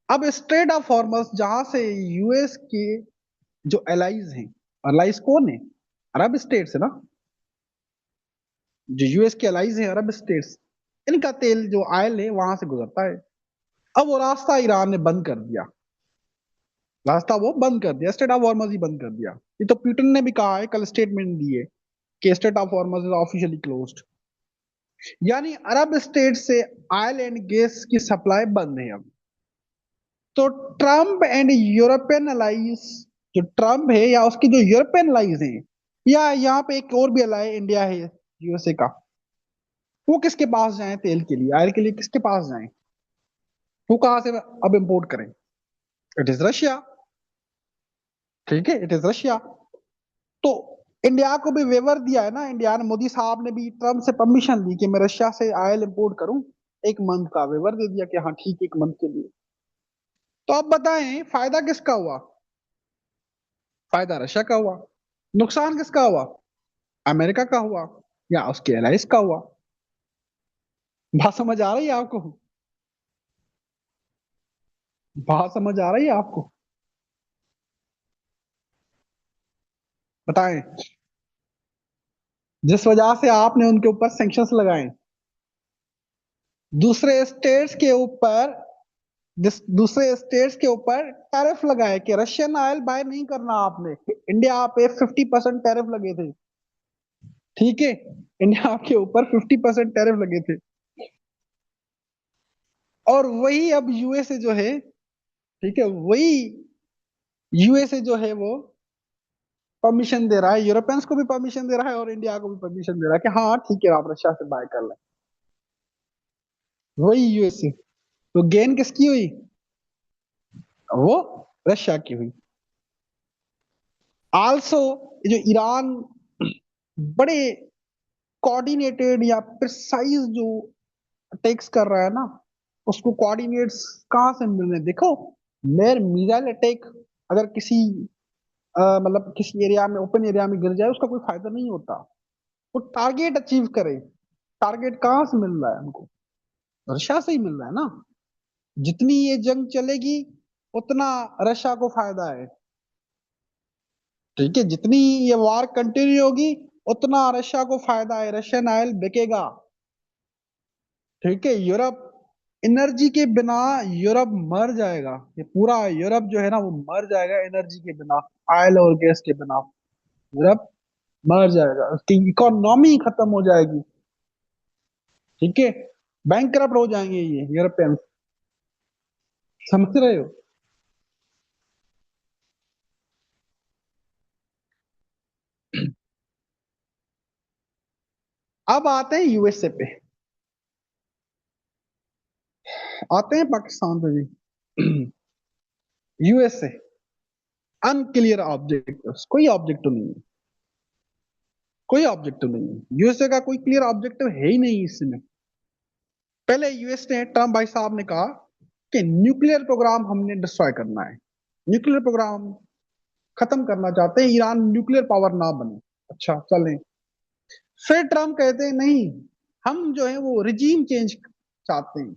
अब स्ट्रेट ऑफ हॉर्मस, जहां से यूएस के जो एलाइज हैं, एलाइज कौन है? अरब स्टेट्स है ना, जो यूएस के एलाइज हैं अरब स्टेट्स, इनका तेल जो ऑयल है वहां से गुजरता है। अब वो रास्ता ईरान ने बंद कर दिया, रास्ता वो बंद कर दिया, स्टेट ऑफ हॉर्मस ही बंद कर दिया। ये तो पुतिन ने भी कहा है, कल स्टेटमेंट दी है कि state of Hormuz is officially closed. यानी अरब स्टेट से ऑयल एंड गैस की सप्लाई बंद है अब। तो ट्रम्प एंड यूरोपियन अलाइज, जो ट्रम्प है या उसकी जो यूरोपियन अलाइज है, या यहाँ पे एक और भी अलाई इंडिया है यूएसए का, वो किसके पास जाए तेल के लिए, ऑयल के लिए किसके पास जाए? वो कहां से अब इंपोर्ट करें? It is Russia. ठीक है, इट इज रशिया। तो इंडिया को भी वेवर दिया है ना, इंडिया ने, मोदी साहब ने भी ट्रम्प से परमिशन ली कि मैं रशिया से ऑयल इंपोर्ट करूं। एक मंथ का वेवर दे दिया कि हाँ ठीक है, एक मंथ के लिए। तो अब बताएं फायदा किसका हुआ? फायदा रशिया का हुआ। नुकसान किसका हुआ? अमेरिका का हुआ या उसके एलाइज का हुआ? बात समझ आ रही है आपको? बात समझ आ रही है आपको? बताएं। जिस वजह से आपने उनके ऊपर सैंक्शंस लगाए, दूसरे स्टेट्स के ऊपर, दूसरे स्टेट्स के ऊपर टैरिफ लगाए कि रशियन ऑयल बाय नहीं करना आपने। इंडिया पे 50% टैरिफ लगे थे। ठीक है, इंडिया के ऊपर 50% टैरिफ लगे थे। और वही अब यूएसए जो है, ठीक है, वही यूएसए जो है वो परमिशन दे रहा है, यूरोपियंस को भी परमिशन दे रहा है और इंडिया को भी परमिशन दे रहा है कि हाँ ठीक है, आप रशिया से बाय कर लें। वही यूएसए। तो गेन किसकी हुई? वो रशिया की हुई। आल्सो जो ईरान बड़े कोऑर्डिनेटेड या प्रिसाइज जो अटैक्स कर रहा है ना, उसको कोऑर्डिनेट्स कहाँ से मिल रहे हैं देखो। मेर मिसाइल अटैक अगर किसी मतलब किसी एरिया में, ओपन एरिया में गिर जाए, उसका कोई फायदा नहीं होता। वो टारगेट अचीव करे। टारगेट कहाँ से मिल रहा है उनको? रशिया से ही मिल रहा है ना। जितनी ये जंग चलेगी उतना रशिया को फायदा है। ठीक है, जितनी ये वार कंटिन्यू होगी उतना रशिया को फायदा है, रशियन ऑयल बिकेगा। ठीक है, यूरोप एनर्जी के बिना यूरोप मर जाएगा। ये पूरा यूरोप जो है ना वो मर जाएगा एनर्जी के बिना, ऑयल और गैस के बिना। यूरोप मर जाएगा, उसकी इकोनॉमी खत्म हो जाएगी। ठीक है, बैंक हो जाएंगे ये यूरोपियंस। समझ रहे हो? अब आते हैं यूएसए पे, आते हैं पाकिस्तान पे भी। यूएसए अनक्लियर ऑब्जेक्टिव, कोई ऑब्जेक्टिव नहीं है। कोई ऑब्जेक्टिव नहीं है यूएसए का, कोई क्लियर ऑब्जेक्टिव है ही नहीं इसमें। पहले यूएस ने, ट्रम्प भाई साहब ने कहा कि न्यूक्लियर प्रोग्राम हमने डिस्ट्रॉय करना है, न्यूक्लियर प्रोग्राम खत्म करना चाहते हैं, ईरान न्यूक्लियर पावर ना बने। अच्छा चलें। फिर ट्रम्प कहते हैं नहीं, हम जो है वो रिजीम चेंज चाहते हैं।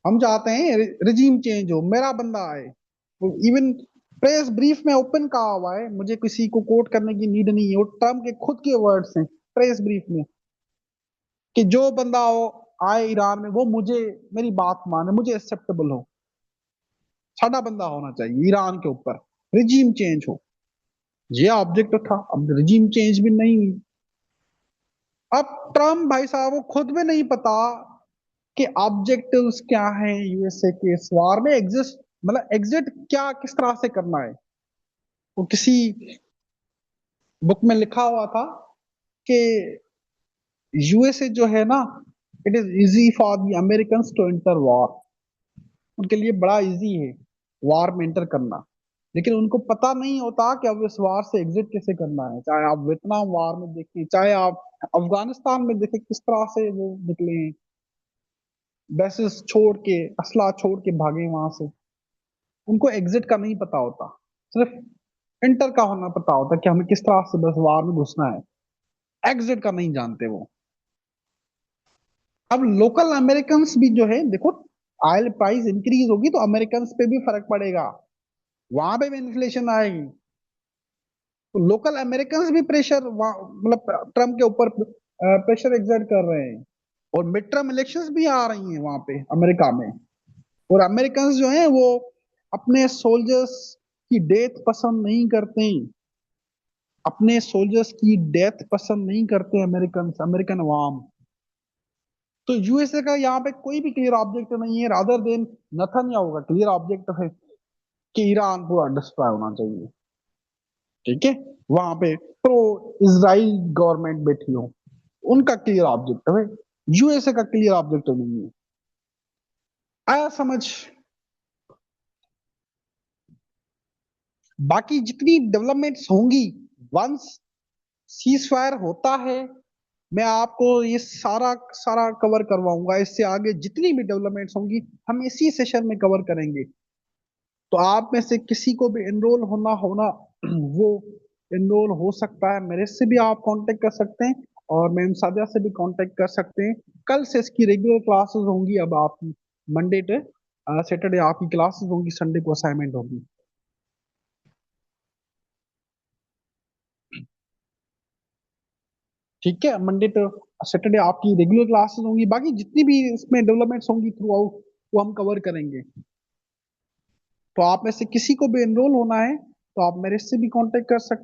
हम चाहते हैं रिजीम चेंज हो, मेरा बंदा आए। इवन प्रेस ब्रीफ में ओपन कहा हुआ है, मुझे किसी को कोट करने की नीड नहीं है, वो ट्रम्प के खुद के वर्ड्स हैं प्रेस ब्रीफ में, कि जो बंदा हो आए ईरान में, वो मुझे, मेरी बात माने, मुझे एक्सेप्टेबल हो, सादा बंदा होना चाहिए ईरान के ऊपर, रिजीम चेंज हो। ये ऑब्जेक्ट था, अब रिजीम चेंज भी नहीं हुई। अब ट्रम्प भाई साहब को खुद में नहीं पता कि ऑब्जेक्टिव्स क्या हैं यूएसए के इस वार में, एग्जिस्ट मतलब एग्जिट क्या किस तरह से करना है। वो किसी बुक में लिखा हुआ था कि यूएसए जो है ना, it is easy for the American to enter war. उनके लिए बड़ा इजी है वार में एंटर करना, लेकिन उनको पता नहीं होता कि अब इस वार से एग्जिट कैसे करना है। चाहे आप वियतनाम वार में देखें, चाहे आप अफगानिस्तान में देखें, किस तरह से वो निकले हैं, बेसिस छोड़ के, असला छोड़ के भागे वहां से। उनको एग्जिट का नहीं पता होता, सिर्फ एंटर का होना पता होता कि हमें किस तरह से बस वार में घुसना है। एग्जिट का नहीं जानते वो। अब लोकल अमेरिकन भी जो है देखो, ऑयल प्राइस इंक्रीज होगी तो अमेरिकन पे भी फर्क पड़ेगा, वहां पे भी इन्फ्लेशन आएगी। तो लोकल अमेरिकन भी प्रेशर, मतलब ट्रम्प के ऊपर प्रेशर एग्जर्ट कर रहे हैं। और मिड टर्म इलेक्शंस भी आ रही हैं वहां पे अमेरिका में। और अमेरिकन जो हैं वो अपने सोल्जर्स की डेथ पसंद नहीं करते हैं। अपने सोल्जर्स की डेथ पसंद नहीं करते अमेरिकन, अमेरिकन अवाम। तो यूएसए का यहाँ पे कोई भी क्लियर ऑब्जेक्टिव नहीं है, रादर देन नथनयाहू का क्लियर ऑब्जेक्टिव है कि ईरान पूरा डिस्ट्रॉय होना चाहिए। ठीक है, वहां पे प्रो इसराइल गवर्नमेंट बैठी हो, उनका क्लियर ऑब्जेक्टिव है। यूएसए का क्लियर ऑब्जेक्टिव नहीं है। आया समझ? बाकी जितनी डेवलपमेंट्स होंगी, वंस सीज फायर होता है, मैं आपको ये सारा सारा कवर करवाऊंगा। इससे आगे जितनी भी डेवलपमेंट्स होंगी हम इसी सेशन में कवर करेंगे। तो आप में से किसी को भी एनरोल होना होना वो एनरोल हो सकता है। मेरे से भी आप कांटेक्ट कर सकते हैं और मैम सादिया से भी कांटेक्ट कर सकते हैं। कल से इसकी रेगुलर क्लासेस होंगी। अब आपकी मंडे टू सैटरडे आपकी क्लासेस होंगी, संडे को असाइनमेंट होगी। ठीक है, मंडे टू सैटरडे आपकी रेगुलर क्लासेस होंगी। बाकी जितनी भी इसमें डेवलपमेंट्स होंगी थ्रू आउट वो हम कवर करेंगे। तो आप में से किसी को भी एनरोल होना है तो आप मेरे से भी कांटेक्ट कर सकते हैं।